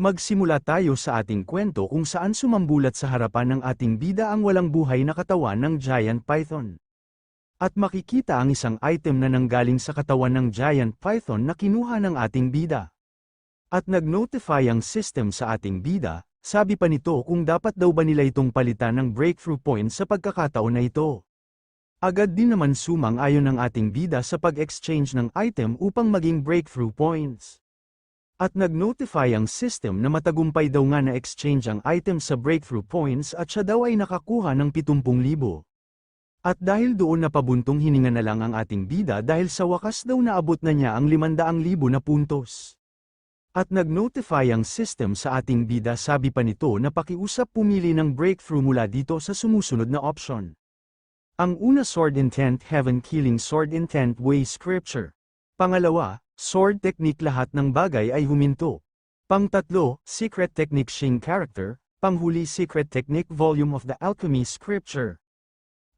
Magsimula tayo sa ating kwento kung saan sumambulat sa harapan ng ating bida ang walang buhay na katawan ng giant python. At makikita ang isang item na nanggaling sa katawan ng giant python na kinuha ng ating bida. At nag-notify ang system sa ating bida, sabi pa nito kung dapat daw ba nila itong palitan ng breakthrough point sa pagkakataon na ito. Agad din naman sumang-ayon ang ating bida sa pag-exchange ng item upang maging breakthrough points. At nag-notify ang system na matagumpay daw nga na-exchange ang item sa breakthrough points at siya daw ay nakakuha ng 70,000. At dahil doon napabuntong hininga na lang ang ating bida dahil sa wakas daw naabot na niya ang 500,000 na puntos. At nag-notify ang system sa ating bida, sabi pa nito na pakiusap pumili ng breakthrough mula dito sa sumusunod na option. Ang una, Sword Intent Heaven Killing Sword Intent Way Scripture. Pangalawa, Sword Technique Lahat ng bagay ay huminto. Pangtatlo, Secret Technique Shing Character. Panghuli, Secret Technique Volume of the Alchemy Scripture.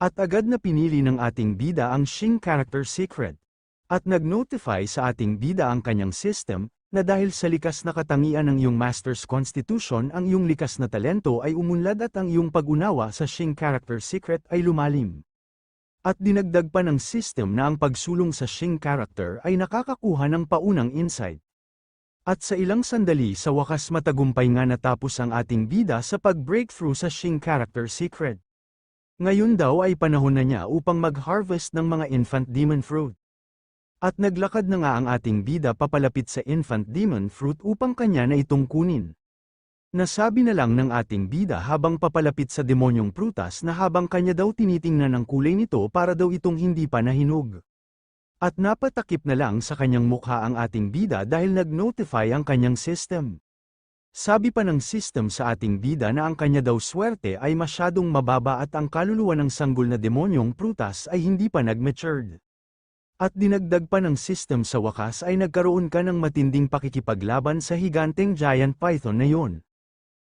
At agad na pinili ng ating bida ang Shing Character Secret. At nag-notify sa ating bida ang kanyang system, na dahil sa likas na katangian ng iyong Master's Constitution ang iyong likas na talento ay umunlad at ang iyong pag-unawa sa Shing Character Secret ay lumalim. At dinagdag pa ng system na ang pagsulong sa Shing Character ay nakakakuha ng paunang insight. At sa ilang sandali sa wakas matagumpay nga natapos ang ating bida sa pag-breakthrough sa Shing Character Secret. Ngayon daw ay panahon na niya upang mag-harvest ng mga Infant Demon Fruit. At naglakad na nga ang ating bida papalapit sa Infant Demon Fruit upang kanya na itong kunin. Nasabi na lang ng ating bida habang papalapit sa demonyong prutas na habang kanya daw tinitingnan ang kulay nito para daw itong hindi pa nahinog. At napatakip na lang sa kanyang mukha ang ating bida dahil nag-notify ang kanyang system. Sabi pa ng system sa ating bida na ang kanya daw swerte ay masyadong mababa at ang kaluluwa ng sanggol na demonyong prutas ay hindi pa nag-matured. At dinagdag pa ng system sa wakas ay nagkaroon ka ng matinding pakikipaglaban sa higanteng giant python na yon.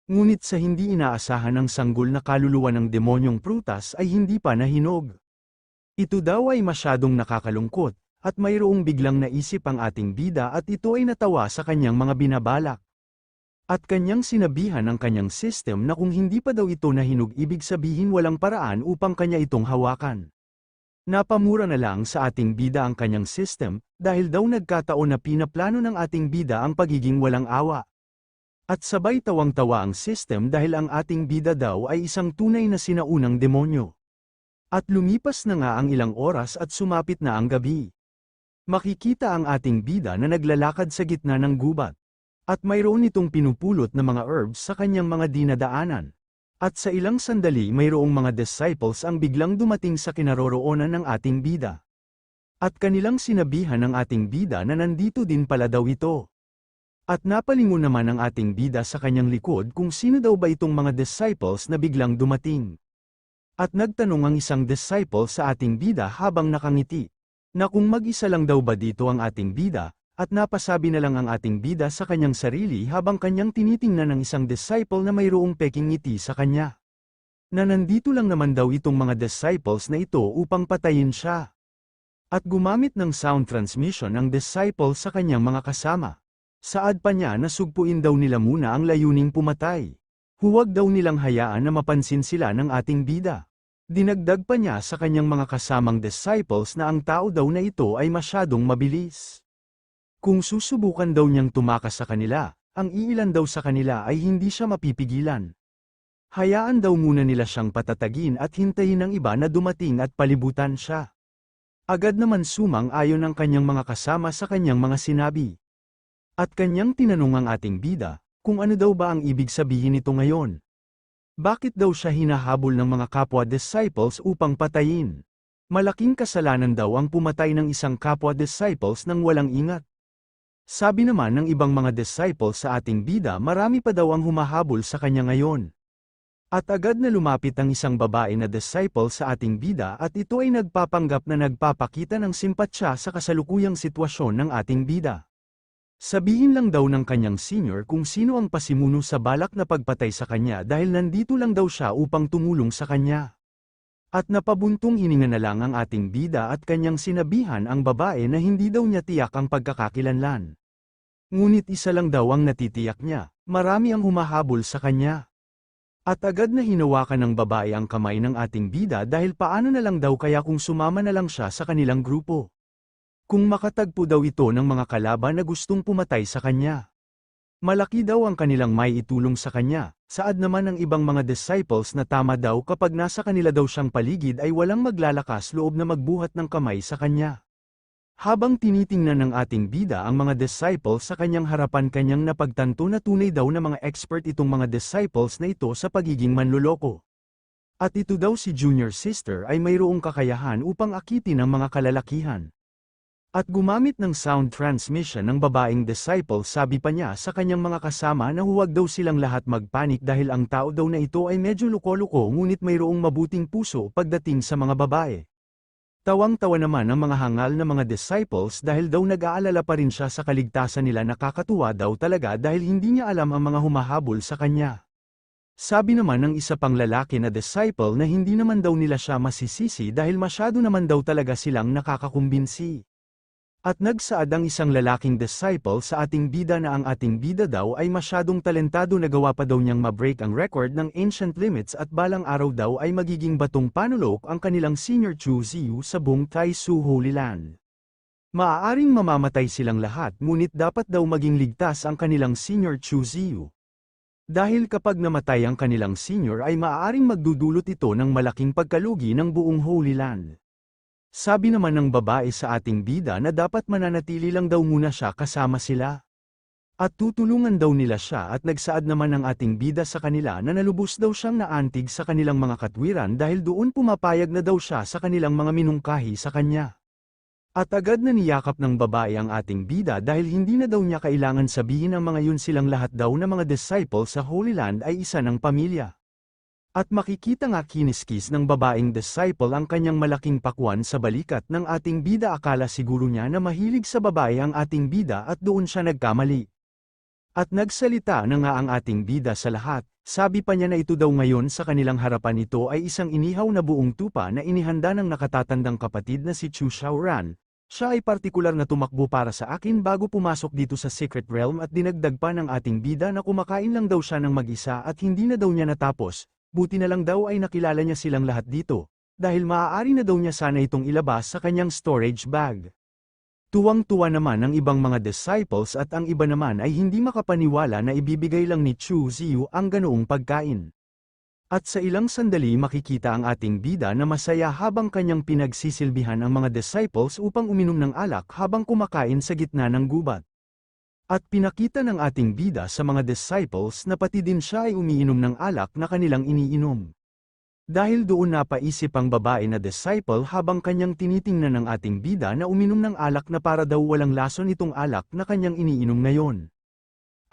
Ngunit sa hindi inaasahan ng sanggol na kaluluwa ng demonyong prutas ay hindi pa nahinog. Ito daw ay masyadong nakakalungkot, at mayroong biglang naisip ang ating bida at ito ay natawa sa kanyang mga binabalak. At kanyang sinabihan ang kanyang system na kung hindi pa daw ito nahinog ibig sabihin walang paraan upang kanya itong hawakan. Napamura na lang sa ating bida ang kanyang system, dahil daw nagkataon na pinaplano ng ating bida ang pagiging walang awa. At sabay tawang-tawa ang system dahil ang ating bida daw ay isang tunay na sinaunang demonyo. At lumipas na nga ang ilang oras at sumapit na ang gabi. Makikita ang ating bida na naglalakad sa gitna ng gubat. At mayroon itong pinupulot na mga herbs sa kanyang mga dinadaanan. At sa ilang sandali mayroong mga disciples ang biglang dumating sa kinaroroonan ng ating bida. At kanilang sinabihan ng ating bida na nandito din pala daw ito. At napalingon naman ang ating bida sa kanyang likod kung sino daw ba itong mga disciples na biglang dumating. At nagtanong ang isang disciple sa ating bida habang nakangiti, na kung mag-isa lang daw ba dito ang ating bida, at napasabi na lang ang ating bida sa kanyang sarili habang kanyang tinitingnan ng isang disciple na mayroong peking ngiti sa kanya. Na nandito lang naman daw itong mga disciples na ito upang patayin siya. At gumamit ng sound transmission ang disciple sa kanyang mga kasama. Saad pa niya na sugpuin daw nila muna ang layuning pumatay. Huwag daw nilang hayaan na mapansin sila ng ating bida. Dinagdag pa niya sa kanyang mga kasamang disciples na ang tao daw na ito ay masyadong mabilis. Kung susubukan daw niyang tumakas sa kanila, ang iilan daw sa kanila ay hindi siya mapipigilan. Hayaan daw muna nila siyang patatagin at hintayin ng iba na dumating at palibutan siya. Agad naman sumang-ayon ang kanyang mga kasama sa kanyang mga sinabi. At kanyang tinanong ang ating bida, kung ano daw ba ang ibig sabihin nito ngayon. Bakit daw siya hinahabol ng mga kapwa disciples upang patayin? Malaking kasalanan daw ang pumatay ng isang kapwa disciples nang walang ingat. Sabi naman ng ibang mga disciples sa ating bida marami pa daw ang humahabol sa kanya ngayon. At agad na lumapit ang isang babae na disciple sa ating bida at ito ay nagpapanggap na nagpapakita ng simpatsya sa kasalukuyang sitwasyon ng ating bida. Sabihin lang daw ng kanyang senior kung sino ang pasimuno sa balak na pagpatay sa kanya dahil nandito lang daw siya upang tumulong sa kanya. At napabuntong hininga na lang ang ating bida at kanyang sinabihan ang babae na hindi daw niya tiyak ang pagkakakilanlan. Ngunit isa lang daw ang natitiyak niya, Marami ang humahabol sa kanya. At agad na hinawakan ng babae ang kamay ng ating bida dahil paano na lang daw kaya kung sumama na lang siya sa kanilang grupo. Kung makatagpo daw ito ng mga kalaban na gustong pumatay sa kanya. Malaki daw ang kanilang may itulong sa kanya, saad naman ng ibang mga disciples na tama daw kapag nasa kanila daw siyang paligid ay walang maglalakas loob na magbuhat ng kamay sa kanya. Habang tinitingnan ng ating bida ang mga disciples sa kanyang harapan kanyang napagtanto na tunay daw na mga expert itong mga disciples na ito sa pagiging manloloko. At ito daw si junior sister ay mayroong kakayahan upang akitin ang mga kalalakihan. At gumamit ng sound transmission ng babaeng disciple sabi pa niya sa kanyang mga kasama na huwag daw silang lahat magpanik dahil ang tao daw na ito ay medyo loko-loko ngunit mayroong mabuting puso pagdating sa mga babae. Tawang-tawa naman ang mga hangal na mga disciples dahil daw nag-aalala pa rin siya sa kaligtasan nila nakakatuwa daw talaga dahil hindi niya alam ang mga humahabol sa kanya. Sabi naman ng isa pang lalaki na disciple na hindi naman daw nila siya masisisi dahil masyado naman daw talaga silang nakakakumbinsi. At nagsaad ang isang lalaking disciple sa ating bida na ang ating bida daw ay masyadong talentado na gawa pa daw niyang ma-break ang record ng ancient limits at balang araw daw ay magiging batong panulok ang kanilang senior Chu Ziyu sa buong Taisu Holy Land. Maaaring mamamatay silang lahat ngunit dapat daw maging ligtas ang kanilang senior Chu Ziyu. Dahil kapag namatay ang kanilang senior ay maaaring magdudulot ito ng malaking pagkalugi ng buong Holy Land. Sabi naman ng babae sa ating bida na dapat mananatili lang daw muna siya kasama sila. At tutulungan daw nila siya at nagsaad naman ng ating bida sa kanila na nalubos daw siyang naantig sa kanilang mga katwiran dahil doon pumapayag na daw siya sa kanilang mga minungkahi sa kanya. At agad na niyakap ng babae ang ating bida dahil hindi na daw niya kailangan sabihin ang mga yun silang lahat daw na mga disciples sa Holy Land ay isa ng pamilya. At makikita nga kiniskis ng babaeng disciple ang kanyang malaking pakwan sa balikat ng ating bida akala siguro niya na mahilig sa babae ang ating bida at doon siya nagkamali. At nagsalita na nga ang ating bida sa lahat, sabi pa niya na ito daw ngayon sa kanilang harapan ito ay isang inihaw na buong tupa na inihanda ng nakatatandang kapatid na si Chu Shaoran. Siya ay partikular na tumakbo para sa akin bago pumasok dito sa Secret Realm at dinagdag pa ng ating bida na kumakain lang daw siya ng mag-isa at hindi na daw niya natapos. Buti na lang daw ay nakilala niya silang lahat dito, dahil maaari na daw niya sana itong ilabas sa kanyang storage bag. Tuwang-tuwa naman ang ibang mga disciples at ang iba naman ay hindi makapaniwala na ibibigay lang ni Chu Ziyu ang ganoong pagkain. At sa ilang sandali makikita ang ating bida na masaya habang kanyang pinagsisilbihan ang mga disciples upang uminom ng alak habang kumakain sa gitna ng gubat. At pinakita ng ating bida sa mga disciples na pati din siya ay umiinom ng alak na kanilang iniinom. Dahil doon napaisip ang babae na disciple habang kanyang tinitingnan ng ating bida na uminom ng alak na para daw walang lason itong alak na kanyang iniinom ngayon.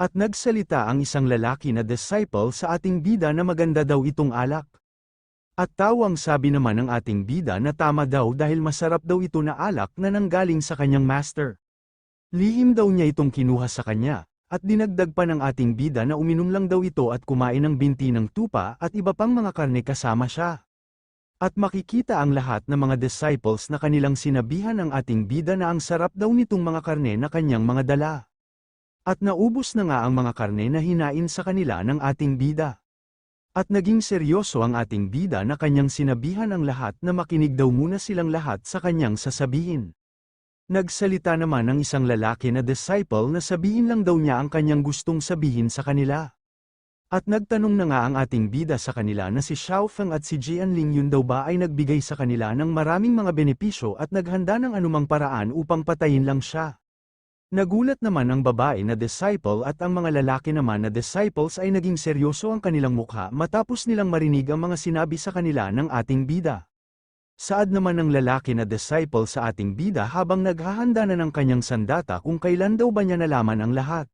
At nagsalita ang isang lalaki na disciple sa ating bida na maganda daw itong alak. At tawang sabi naman ng ating bida na tama daw dahil masarap daw ito na alak na nanggaling sa kanyang master. Lihim daw niya itong kinuha sa kanya, at dinagdag pa ng ating bida na uminom lang daw ito at kumain ng binti ng tupa at iba pang mga karne kasama siya. At makikita ang lahat ng mga disciples na kanilang sinabihan ng ating bida na ang sarap daw nitong mga karne na kanyang mga dala. At naubos na nga ang mga karne na hinain sa kanila ng ating bida. At naging seryoso ang ating bida na kanyang sinabihan ang lahat na makinig daw muna silang lahat sa kanyang sasabihin. Nagsalita naman ang isang lalaki na disciple na sabihin lang daw niya ang kanyang gustong sabihin sa kanila. At nagtanong na nga ang ating bida sa kanila na si Xiao Feng at si Jianling yun daw ba ay nagbigay sa kanila ng maraming mga benepisyo at naghanda ng anumang paraan upang patayin lang siya. Nagulat naman ang babae na disciple at ang mga lalaki naman na disciples ay naging seryoso ang kanilang mukha matapos nilang marinig ang mga sinabi sa kanila ng ating bida. Saad naman ng lalaki na disciple sa ating bida habang naghahanda na ng kanyang sandata kung kailan daw ba niya nalaman ang lahat.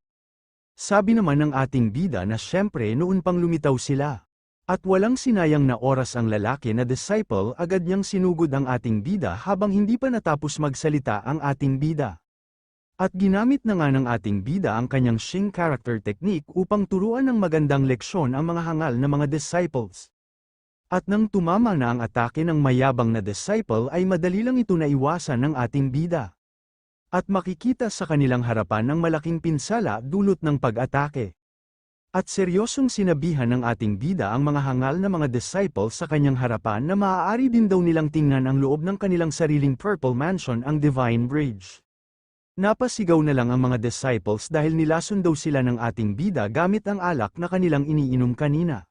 Sabi naman ng ating bida na syempre noon pang lumitaw sila. At walang sinayang na oras ang lalaki na disciple agad niyang sinugod ang ating bida habang hindi pa natapos magsalita ang ating bida. At ginamit na nga ng ating bida ang kanyang Xing character technique upang turuan ng magandang leksyon ang mga hangal na mga disciples. At nang tumama na ang atake ng mayabang na disciple ay madali lang ito naiwasan ng ating bida. At makikita sa kanilang harapan ng malaking pinsala dulot ng pag-atake. At seryosong sinabihan ng ating bida ang mga hangal na mga disciples sa kanyang harapan na maaari din daw nilang tingnan ang loob ng kanilang sariling purple mansion, ang Divine Bridge. Napasigaw na lang ang mga disciples dahil nilason daw sila ng ating bida gamit ang alak na kanilang iniinom kanina.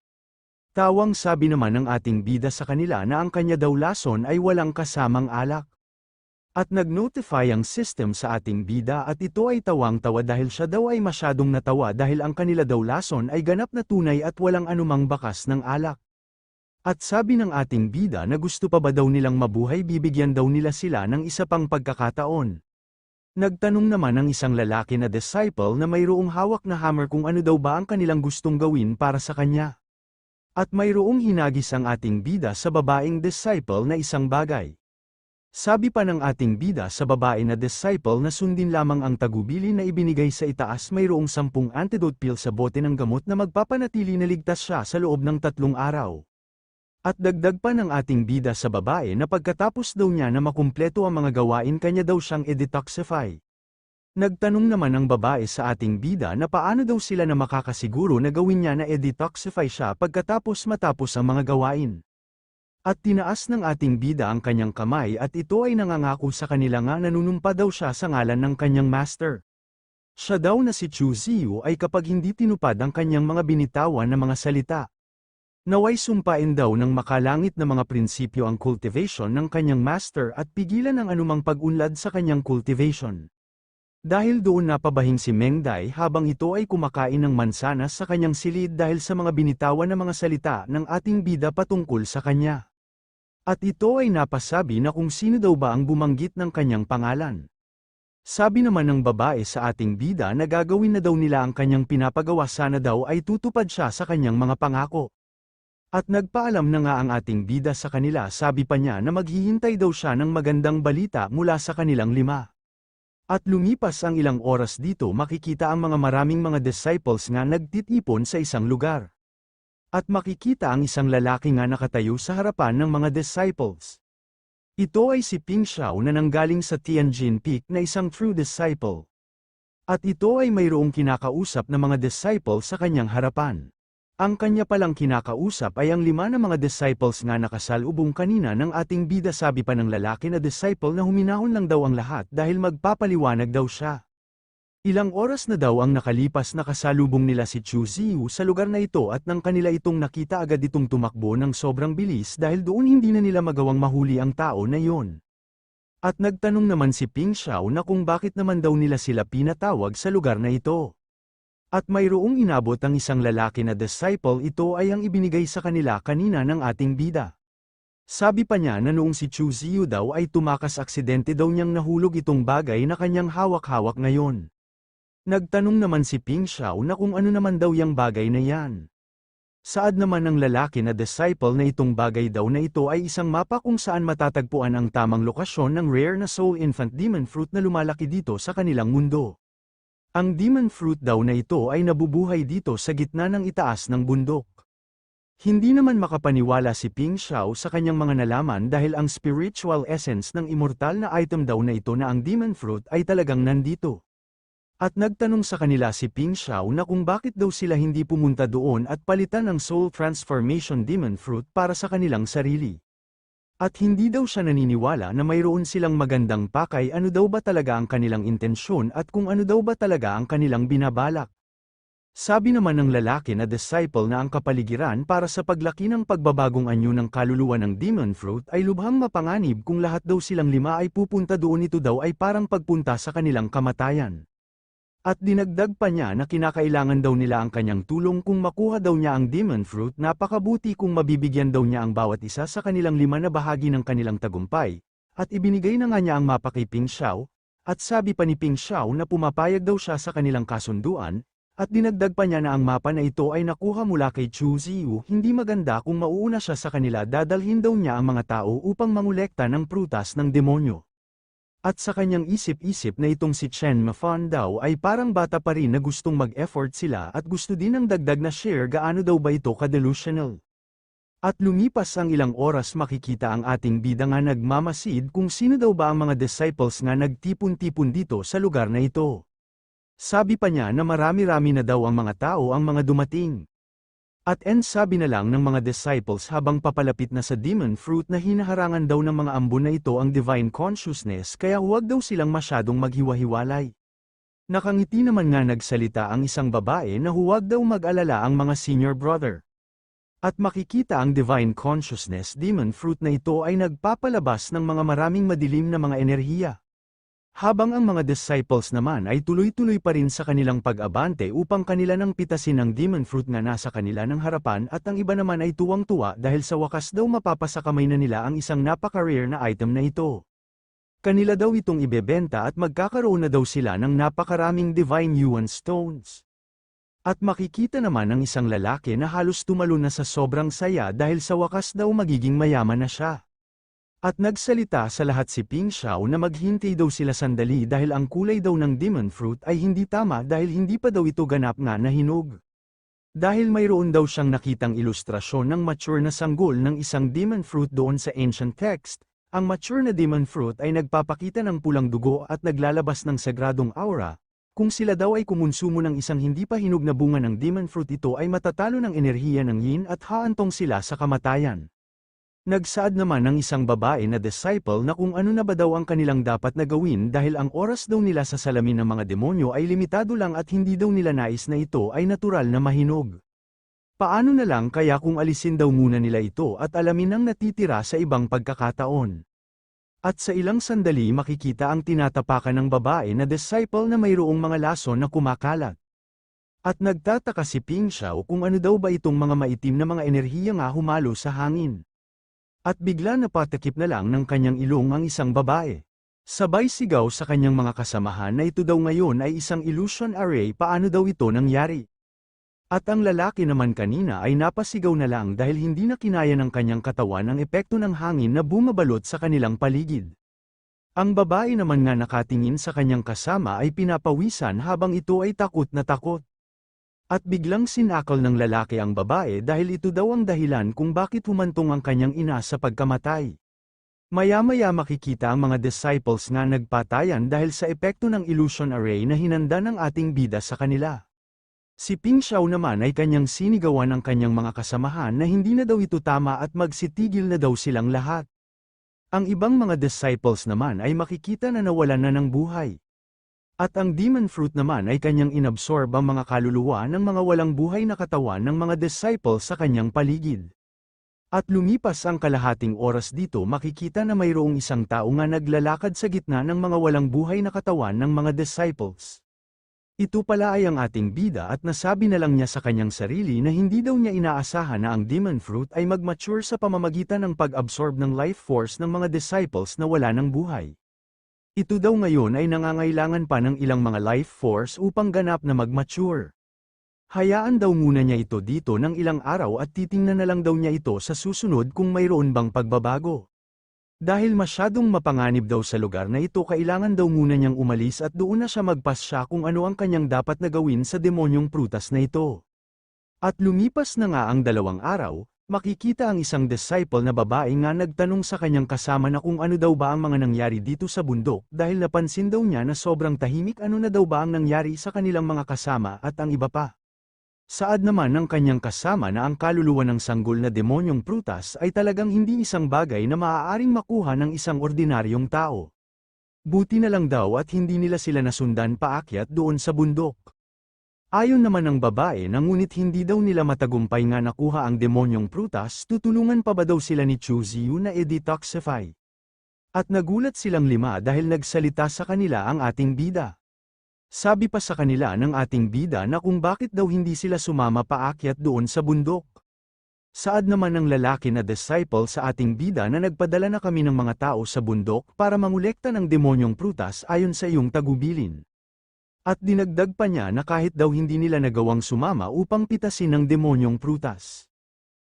Tawang sabi naman ng ating bida sa kanila na ang kanya daw lason ay walang kasamang alak. At nag-notify ang system sa ating bida at ito ay tawang-tawa dahil siya daw ay masyadong natawa dahil ang kanila daw lason ay ganap na tunay at walang anumang bakas ng alak. At sabi ng ating bida na gusto pa ba daw nilang mabuhay, bibigyan daw nila sila ng isa pang pagkakataon. Nagtanong naman ang isang lalaki na disciple na mayroong hawak na hammer kung ano daw ba ang kanilang gustong gawin para sa kanya. At mayroong hinagis ang ating bida sa babaeng disciple na isang bagay. Sabi pa ng ating bida sa babae na disciple na sundin lamang ang tagubili na ibinigay sa itaas, mayroong 10 antidote pill sa bote ng gamot na magpapanatili na ligtas siya sa loob ng 3 araw. At dagdag pa ng ating bida sa babae na pagkatapos daw niya na makumpleto ang mga gawain, kanya daw siyang i-detoxify. Nagtanong naman ang babae sa ating bida na paano daw sila na makakasiguro na gawin niya na i-detoxify siya pagkatapos matapos ang mga gawain. At tinaas ng ating bida ang kanyang kamay at ito ay nangangako sa kanila nga nanunumpa daw siya sa ngalan ng kanyang master. Siya daw na si Chu Ziyu ay kapag hindi tinupad ang kanyang mga binitawan na mga salita, naway sumpain daw ng makalangit na mga prinsipyo ang cultivation ng kanyang master at pigilan ang anumang pag-unlad sa kanyang cultivation. Dahil doon napabahing si Mengdai habang ito ay kumakain ng mansanas sa kanyang silid dahil sa mga binitawan na mga salita ng ating bida patungkol sa kanya. At ito ay napasabi na kung sino daw ba ang bumanggit ng kanyang pangalan. Sabi naman ng babae sa ating bida na gagawin na daw nila ang kanyang pinapagawa, sana daw ay tutupad siya sa kanyang mga pangako. At nagpaalam na nga ang ating bida sa kanila, sabi pa niya na maghihintay daw siya ng magandang balita mula sa kanilang 5. At lumipas ang ilang oras dito, makikita ang mga maraming mga disciples nga nagtitipon sa isang lugar. At makikita ang isang lalaki nga nakatayo sa harapan ng mga disciples. Ito ay si Ping Xiao na nanggaling sa Tianjin Peak na isang true disciple. At ito ay mayroong kinakausap na mga disciple sa kanyang harapan. Ang kanya palang kinakausap ay ang 5 na mga disciples nga nakasalubong kanina ng ating bida. Sabi pa ng lalaki na disciple na huminahon lang daw ang lahat dahil magpapaliwanag daw siya. Ilang oras na daw ang nakalipas na kasalubong nila si Chu Ziyu sa lugar na ito at nang kanila itong nakita, agad itong tumakbo ng sobrang bilis dahil doon hindi na nila magawang mahuli ang tao na yon. At nagtanong naman si Ping Xiao na kung bakit naman daw nila sila pinatawag sa lugar na ito. At mayroong inabot ang isang lalaki na disciple, ito ay ang ibinigay sa kanila kanina ng ating bida. Sabi pa niya na noong si Chu Ziyu daw ay tumakas, aksidente daw niyang nahulog itong bagay na kanyang hawak-hawak ngayon. Nagtanong naman si Ping Xiao na kung ano naman daw yang bagay na yan. Saad naman ng lalaki na disciple na itong bagay daw na ito ay isang mapa kung saan matatagpuan ang tamang lokasyon ng rare na soul infant demon fruit na lumalaki dito sa kanilang mundo. Ang demon fruit daw na ito ay nabubuhay dito sa gitna ng itaas ng bundok. Hindi naman makapaniwala si Ping Xiao sa kanyang mga nalaman dahil ang spiritual essence ng immortal na item daw na ito na ang demon fruit ay talagang nandito. At nagtanong sa kanila si Ping Xiao na kung bakit daw sila hindi pumunta doon at palitan ang soul transformation demon fruit para sa kanilang sarili. At hindi daw siya naniniwala na mayroon silang magandang pakay, ano daw ba talaga ang kanilang intensyon at kung ano daw ba talaga ang kanilang binabalak. Sabi naman ng lalaki na disciple na ang kapaligiran para sa paglaki ng pagbabagong anyo ng kaluluwa ng demon fruit ay lubhang mapanganib. Kung lahat daw silang 5 ay pupunta doon, ito daw ay parang pagpunta sa kanilang kamatayan. At dinagdag pa niya na kinakailangan daw nila ang kanyang tulong kung makuha daw niya ang demon fruit. Napakabuti kung mabibigyan daw niya ang bawat isa sa kanilang 5 na bahagi ng kanilang tagumpay, at ibinigay na nga niya ang mapa kay Ping Xiao, at sabi pa ni Ping Xiao na pumapayag daw siya sa kanilang kasunduan, at dinagdag pa niya na ang mapa na ito ay nakuha mula kay Chu Ziyu. Hindi maganda kung mauuna siya sa kanila, dadalhin daw niya ang mga tao upang mangolekta ng prutas ng demonyo. At sa kanyang isip-isip na itong si Chen Mafan daw ay parang bata pa rin na gustong mag-effort sila at gusto din ng dagdag na share. Gaano daw ba ito ka-delusional? At lumipas ang ilang oras, makikita ang ating bida nga nagmamasid kung sino daw ba ang mga disciples nga nagtipon-tipon dito sa lugar na ito. Sabi pa niya na marami-rami na daw ang mga tao ang mga dumating. At sabi na lang ng mga disciples habang papalapit na sa demon fruit na hinaharangan daw ng mga ambon na ito ang divine consciousness kaya huwag daw silang masyadong maghiwa-hiwalay. Nakangiti naman nga nagsalita ang isang babae na huwag daw mag-alala ang mga senior brother. At makikita ang divine consciousness demon fruit na ito ay nagpapalabas ng mga maraming madilim na mga enerhiya. Habang ang mga disciples naman ay tuloy-tuloy pa rin sa kanilang pag-abante upang kanila nang pitasin ang demon fruit nga nasa kanila ng harapan at ang iba naman ay tuwang-tuwa dahil sa wakas daw mapapasakamay na nila ang isang napaka-rare na item na ito. Kanila daw itong ibebenta at magkakaroon na daw sila ng napakaraming divine yuan stones. At makikita naman ang isang lalaki na halos tumalon na sa sobrang saya dahil sa wakas daw magiging mayaman na siya. At nagsalita sa lahat si Ping Xiao na maghintay daw sila sandali dahil ang kulay daw ng demon fruit ay hindi tama dahil hindi pa daw ito ganap nga na hinog. Dahil mayroon daw siyang nakitang ilustrasyon ng mature na sanggol ng isang demon fruit doon sa ancient text, ang mature na demon fruit ay nagpapakita ng pulang dugo at naglalabas ng sagradong aura. Kung sila daw ay kumonsumo ng isang hindi pa hinog na bunga ng demon fruit ito ay matatalo ng enerhiya ng yin at haantong sila sa kamatayan. Nagsaad naman ng isang babae na disciple na kung ano na ba daw ang kanilang dapat na gawin dahil ang oras daw nila sa salamin ng mga demonyo ay limitado lang at hindi daw nila nais na ito ay natural na mahinog. Paano na lang kaya kung alisin daw muna nila ito at alamin ang natitira sa ibang pagkakataon? At sa ilang sandali makikita ang tinatapakan ng babae na disciple na mayroong mga lason na kumakalat. At nagtataka si Ping Xiao kung ano daw ba itong mga maitim na mga enerhiya nga humalo sa hangin. At bigla napatakip na lang ng kanyang ilong ang isang babae. Sabay sigaw sa kanyang mga kasamahan na ito daw ngayon ay isang illusion array paano daw ito nangyari. At ang lalaki naman kanina ay napasigaw na lang dahil hindi na kinaya ng kanyang katawan ang epekto ng hangin na bumabalot sa kanilang paligid. Ang babae naman nga nakatingin sa kanyang kasama ay pinapawisan habang ito ay takot na takot. At biglang sinakal ng lalaki ang babae dahil ito daw ang dahilan kung bakit humantong ang kanyang ina sa pagkamatay. Maya-maya makikita ang mga disciples nga nagpatayan dahil sa epekto ng illusion array na hinanda ng ating bida sa kanila. Si Ping Xiao naman ay kanyang sinigawan ang kanyang mga kasamahan na hindi na daw ito tama at magsitigil na daw silang lahat. Ang ibang mga disciples naman ay makikita na nawalan na ng buhay. At ang demon fruit naman ay kanyang inabsorb ang mga kaluluwa ng mga walang buhay na katawan ng mga disciples sa kanyang paligid. At lumipas ang kalahating oras dito makikita na mayroong isang tao nga naglalakad sa gitna ng mga walang buhay na katawan ng mga disciples. Ito pala ay ang ating bida at nasabi na lang niya sa kanyang sarili na hindi daw niya inaasahan na ang demon fruit ay mag-mature sa pamamagitan ng pag-absorb ng life force ng mga disciples na wala ng buhay. Ito daw ngayon ay nangangailangan pa ng ilang mga life force upang ganap na mag-mature. Hayaan daw muna niya ito dito ng ilang araw at titingnan na lang daw niya ito sa susunod kung mayroon bang pagbabago. Dahil masyadong mapanganib daw sa lugar na ito kailangan daw muna niyang umalis at doon na siya magpasya kung ano ang kanyang dapat na gawin sa demonyong prutas na ito. At lumipas na nga ang 2 araw, makikita ang isang disciple na babae nga nagtanong sa kanyang kasama na kung ano daw ba ang mga nangyari dito sa bundok dahil napansin daw niya na sobrang tahimik ano na daw ba ang nangyari sa kanilang mga kasama at ang iba pa. Saad naman ng kanyang kasama na ang kaluluwa ng sanggol na demonyong prutas ay talagang hindi isang bagay na maaaring makuha ng isang ordinaryong tao. Buti na lang daw at hindi nila sila nasundan paakyat doon sa bundok. Ayon naman ng babae na ngunit hindi daw nila matagumpay nga nakuha ang demonyong prutas tutulungan pa ba daw sila ni Chu Ziyu na i-detoxify. At nagulat silang 5 dahil nagsalita sa kanila ang ating bida. Sabi pa sa kanila ng ating bida na kung bakit daw hindi sila sumama paakyat doon sa bundok. Saad naman ng lalaki na disciple sa ating bida na nagpadala na kami ng mga tao sa bundok para mangolekta ng demonyong prutas ayon sa iyong tagubilin. At dinagdag pa niya na kahit daw hindi nila nagawang sumama upang pitasin ng demonyong prutas.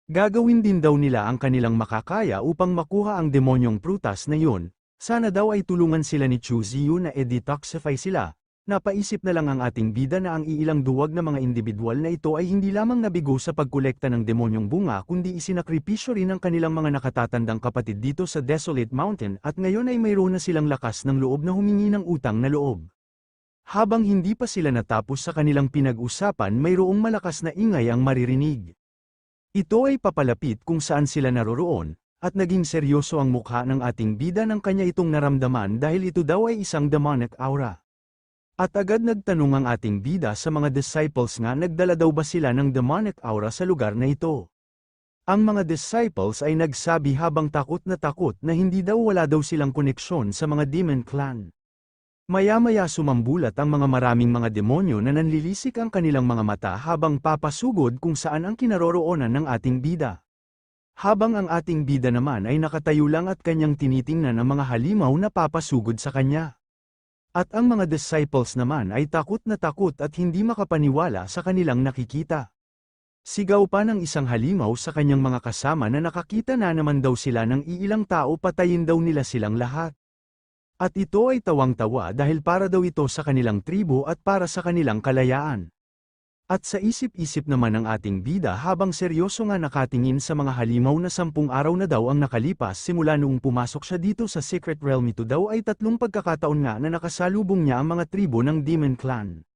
Gagawin din daw nila ang kanilang makakaya upang makuha ang demonyong prutas na yun, sana daw ay tulungan sila ni Chu Ziyu na i-detoxify sila. Napaisip na lang ang ating bida na ang iilang duwag na mga individual na ito ay hindi lamang nabigo sa pagkolekta ng demonyong bunga kundi isinakripisyo rin ang kanilang mga nakatatandang kapatid dito sa Desolate Mountain at ngayon ay mayroon na silang lakas ng loob na humingi ng utang na loob. Habang hindi pa sila natapos sa kanilang pinag-usapan, mayroong malakas na ingay ang maririnig. Ito ay papalapit kung saan sila naroroon, at naging seryoso ang mukha ng ating bida nang kanya itong naramdaman dahil ito daw ay isang demonic aura. At agad nagtanong ang ating bida sa mga disciples nga nagdala daw ba sila ng demonic aura sa lugar na ito. Ang mga disciples ay nagsabi habang takot na hindi daw wala daw silang koneksyon sa mga demon clan. Maya-maya sumambulat ang maraming mga demonyo na nanlilisik ang kanilang mga mata habang papasugod kung saan ang kinaroroonan ng ating bida. Habang ang ating bida naman ay nakatayo lang at kanyang tinitingnan ang mga halimaw na papasugod sa kanya. At ang mga disciples naman ay takot at hindi makapaniwala sa kanilang nakikita. Sigaw pa ng isang halimaw sa kanyang mga kasama na nakakita na naman daw sila ng iilang tao, patayin daw nila silang lahat. At ito ay tawang-tawa dahil para daw ito sa kanilang tribo at para sa kanilang kalayaan. At sa isip-isip naman ng ating bida habang seryoso nga nakatingin sa mga halimaw na 10 araw na daw ang nakalipas simula noong pumasok siya dito sa Secret Realm. Ito daw ay 3 pagkakataon nga na nakasalubong niya ang mga tribo ng Demon Clan.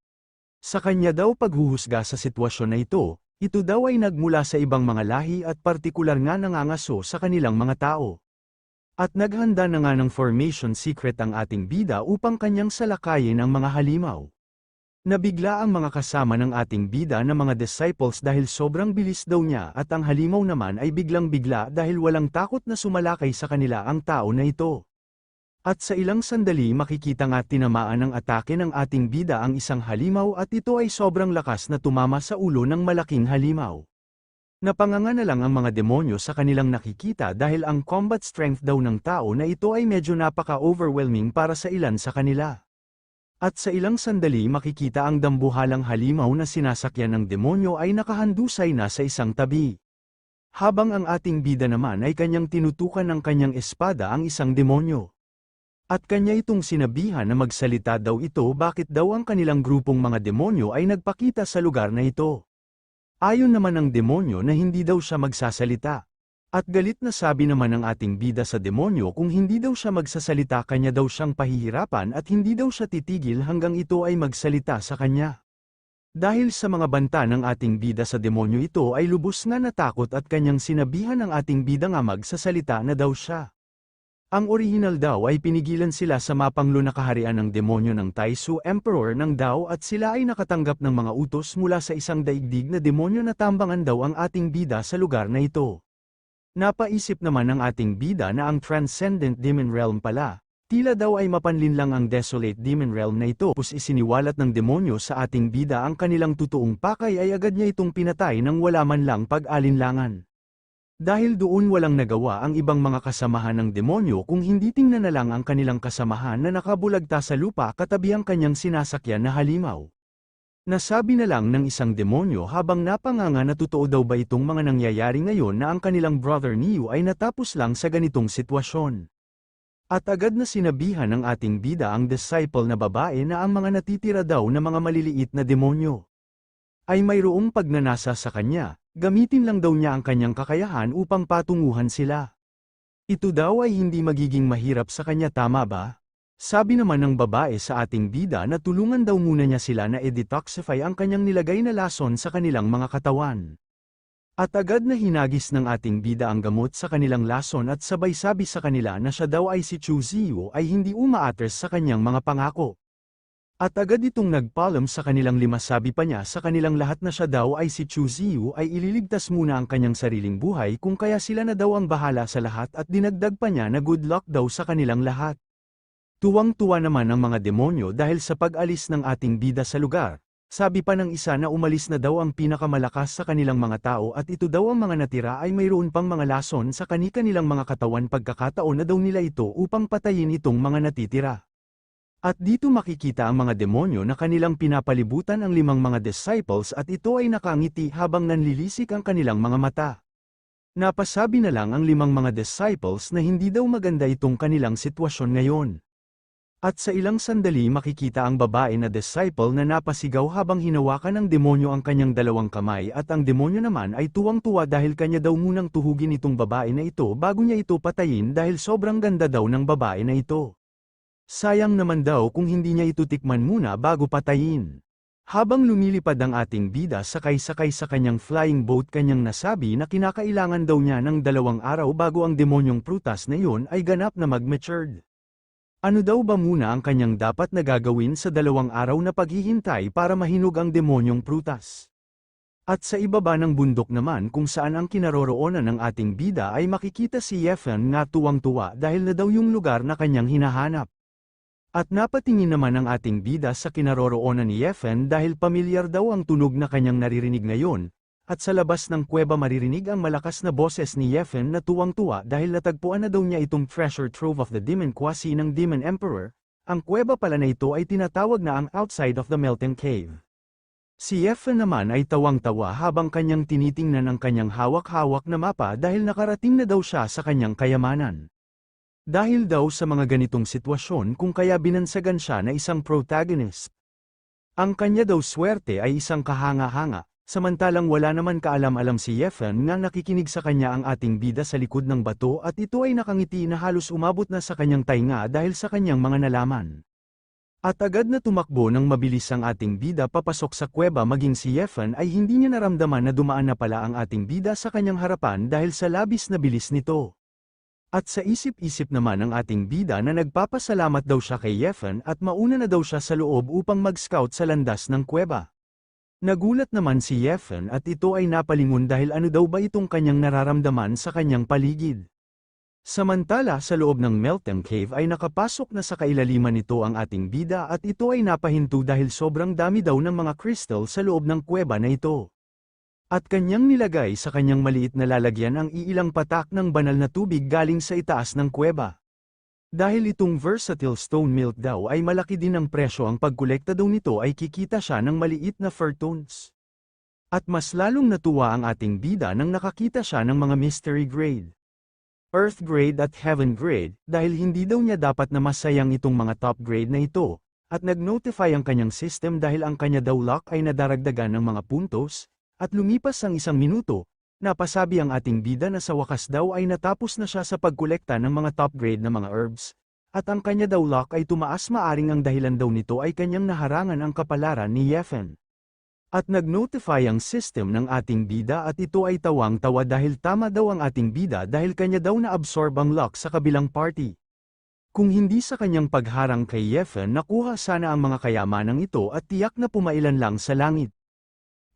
Sa kanya daw paghuhusga sa sitwasyon na ito daw ay nagmula sa ibang mga lahi at partikular nga nangangaso sa kanilang mga tao. At naghanda na nga ng formation secret ang ating bida upang kanyang salakayin ang mga halimaw. Nabigla ang mga kasama ng ating bida na mga disciples dahil sobrang bilis daw niya at ang halimaw naman ay biglang-bigla dahil walang takot na sumalakay sa kanila ang tao na ito. At sa ilang sandali makikita nga tinamaan ng atake ng ating bida ang isang halimaw at ito ay sobrang lakas na tumama sa ulo ng malaking halimaw. Napanganga na lang ang mga demonyo sa kanilang nakikita dahil ang combat strength daw ng tao na ito ay medyo napaka-overwhelming para sa ilan sa kanila. At sa ilang sandali makikita ang dambuhalang halimaw na sinasakyan ng demonyo ay nakahandusay na sa isang tabi. Habang ang ating bida naman ay kanyang tinutukan ng kanyang espada ang isang demonyo. At kanya itong sinabihan na magsalita daw ito bakit daw ang kanilang grupong mga demonyo ay nagpakita sa lugar na ito. Ayon naman ng demonyo na hindi daw siya magsasalita. At galit na sabi naman ng ating bida sa demonyo kung hindi daw siya magsasalita kanya daw siyang pahihirapan at hindi daw siya titigil hanggang ito ay magsalita sa kanya. Dahil sa mga banta ng ating bida sa demonyo ito ay lubos nga natakot at kanyang sinabihan ng ating bida nga magsasalita na daw siya. Ang orihinal daw ay pinigilan sila sa mapanglo na kaharian ng demonyo ng Taisu Emperor ng Dao at sila ay nakatanggap ng mga utos mula sa isang daigdig na demonyo na tambangan daw ang ating bida sa lugar na ito. Napaisip naman ng ating bida na ang Transcendent Demon Realm pala, tila daw ay mapanlinlang ang Desolate Demon Realm na ito. Pus isiniwalat ng demonyo sa ating bida ang kanilang totoong pakay ay agad niya itong pinatay nang wala man lang pag-alinlangan. Dahil doon walang nagawa ang ibang mga kasamahan ng demonyo kung hindi tingnan na lang ang kanilang kasamahan na nakabulagta sa lupa katabi ang kanyang sinasakyan na halimaw. Nasabi na lang ng isang demonyo habang napanganga na totoo daw ba itong mga nangyayari ngayon na ang kanilang brother Neo ay natapos lang sa ganitong sitwasyon. At agad na sinabihan ng ating bida ang disciple na babae na ang mga natitira daw na mga maliliit na demonyo ay mayroong pagnanasa sa kanya, gamitin lang daw niya ang kanyang kakayahan upang patunguhan sila. Ito daw ay hindi magiging mahirap sa kanya, tama ba? Sabi naman ng babae sa ating bida na tulungan daw muna niya sila na i-detoxify ang kanyang nilagay na lason sa kanilang mga katawan. At agad na hinagis ng ating bida ang gamot sa kanilang lason at sabay sabi sa kanila na siya daw ay si Chu Ziyu ay hindi umaatres sa kanyang mga pangako. At agad itong nagpaalam sa kanilang 5, sabi pa niya sa kanilang lahat na siya daw ay si Chu Ziyu ay ililigtas muna ang kanyang sariling buhay kung kaya sila na daw ang bahala sa lahat at dinagdag pa niya na good luck daw sa kanilang lahat. Tuwang-tuwa naman ang mga demonyo dahil sa pag-alis ng ating bida sa lugar. Sabi pa ng isa na umalis na daw ang pinakamalakas sa kanilang mga tao at ito daw ang mga natira ay mayroon pang mga lason sa kani-kanilang mga katawan, pagkakataon na daw nila ito upang patayin itong mga natitira. At dito makikita ang mga demonyo na kanilang pinapalibutan ang 5 mga disciples at ito ay nakangiti habang nanlilisik ang kanilang mga mata. Napasabi na lang ang 5 mga disciples na hindi daw maganda itong kanilang sitwasyon ngayon. At sa ilang sandali makikita ang babae na disciple na napasigaw habang hinawakan ng demonyo ang kanyang 2 kamay at ang demonyo naman ay tuwang-tuwa dahil kanya daw munang tuhugin itong babae na ito bago niya ito patayin dahil sobrang ganda daw ng babae na ito. Sayang naman daw kung hindi niya ito tikman muna bago patayin. Habang lumilipad ang ating bida sakay-sakay sa kanyang flying boat, kanyang nasabi na kinakailangan daw niya ng 2 araw bago ang demonyong prutas na iyon ay ganap na mag-matured. Ano daw ba muna ang kanyang dapat na gagawin sa 2 araw na paghihintay para mahinog ang demonyong prutas? At sa ibaba ng bundok naman kung saan ang kinaroroonan ng ating bida ay makikita si Yefan nga tuwang-tuwa dahil na daw yung lugar na kanyang hinahanap. At napatingin naman ang ating bida sa kinaroroonan ni Yefan dahil pamilyar daw ang tunog na kanyang naririnig ngayon, at sa labas ng kuweba maririnig ang malakas na boses ni Yefan na tuwang-tuwa dahil natagpuan na daw niya itong treasure trove of the Demon Quasi ng Demon Emperor. Ang kuweba pala na ito ay tinatawag na ang outside of the melting cave. Si Yefan naman ay tawang-tawa habang kanyang tinitingnan ang kanyang hawak-hawak na mapa dahil nakarating na daw siya sa kanyang kayamanan. Dahil daw sa mga ganitong sitwasyon kung kaya binansagan siya na isang protagonist. Ang kanya daw swerte ay isang kahanga-hanga, samantalang wala naman kaalam-alam si Yefan nga nakikinig sa kanya ang ating bida sa likod ng bato at ito ay nakangiti na halos umabot na sa kanyang tainga dahil sa kanyang mga nalaman. At agad na tumakbo ng mabilis ang ating bida papasok sa kuweba, maging si Yefan ay hindi niya naramdaman na dumaan na pala ang ating bida sa kanyang harapan dahil sa labis na bilis nito. At sa isip-isip naman ang ating bida na nagpapasalamat daw siya kay Yefan at mauna na daw siya sa loob upang mag-scout sa landas ng kuweba. Nagulat naman si Yefan at ito ay napalingon dahil ano daw ba itong kanyang nararamdaman sa kanyang paligid. Samantala sa loob ng melting cave ay nakapasok na sa kailaliman nito ang ating bida at ito ay napahinto dahil sobrang dami daw ng mga crystal sa loob ng kuweba na ito. At kanyang nilagay sa kanyang maliit na lalagyan ang iilang patak ng banal na tubig galing sa itaas ng kuweba. Dahil itong versatile stone milk daw ay malaki din ang presyo, ang pagkolekta daw nito ay kikita siya ng maliit na fur tones. At mas lalong natuwa ang ating bida nang nakakita siya ng mga mystery grade, earth grade at heaven grade, dahil hindi daw niya dapat na masayang itong mga top grade na ito, at nag-notify ang kanyang system dahil ang kanya daw luck ay nadaragdagan ng mga puntos. At lumipas ang 1 minuto, napasabi ang ating bida na sa wakas daw ay natapos na siya sa pagkolekta ng mga top grade na mga herbs, at ang kanya daw luck ay tumaas, maaring ang dahilan daw nito ay kanyang naharangan ang kapalaran ni Yefan. At nag-notify ang system ng ating bida at ito ay tawang-tawa dahil tama daw ang ating bida dahil kanya daw na-absorb ang luck sa kabilang party. Kung hindi sa kanyang pagharang kay Yefan, nakuha sana ang mga kayamanang ito at tiyak na pumailan lang sa langit.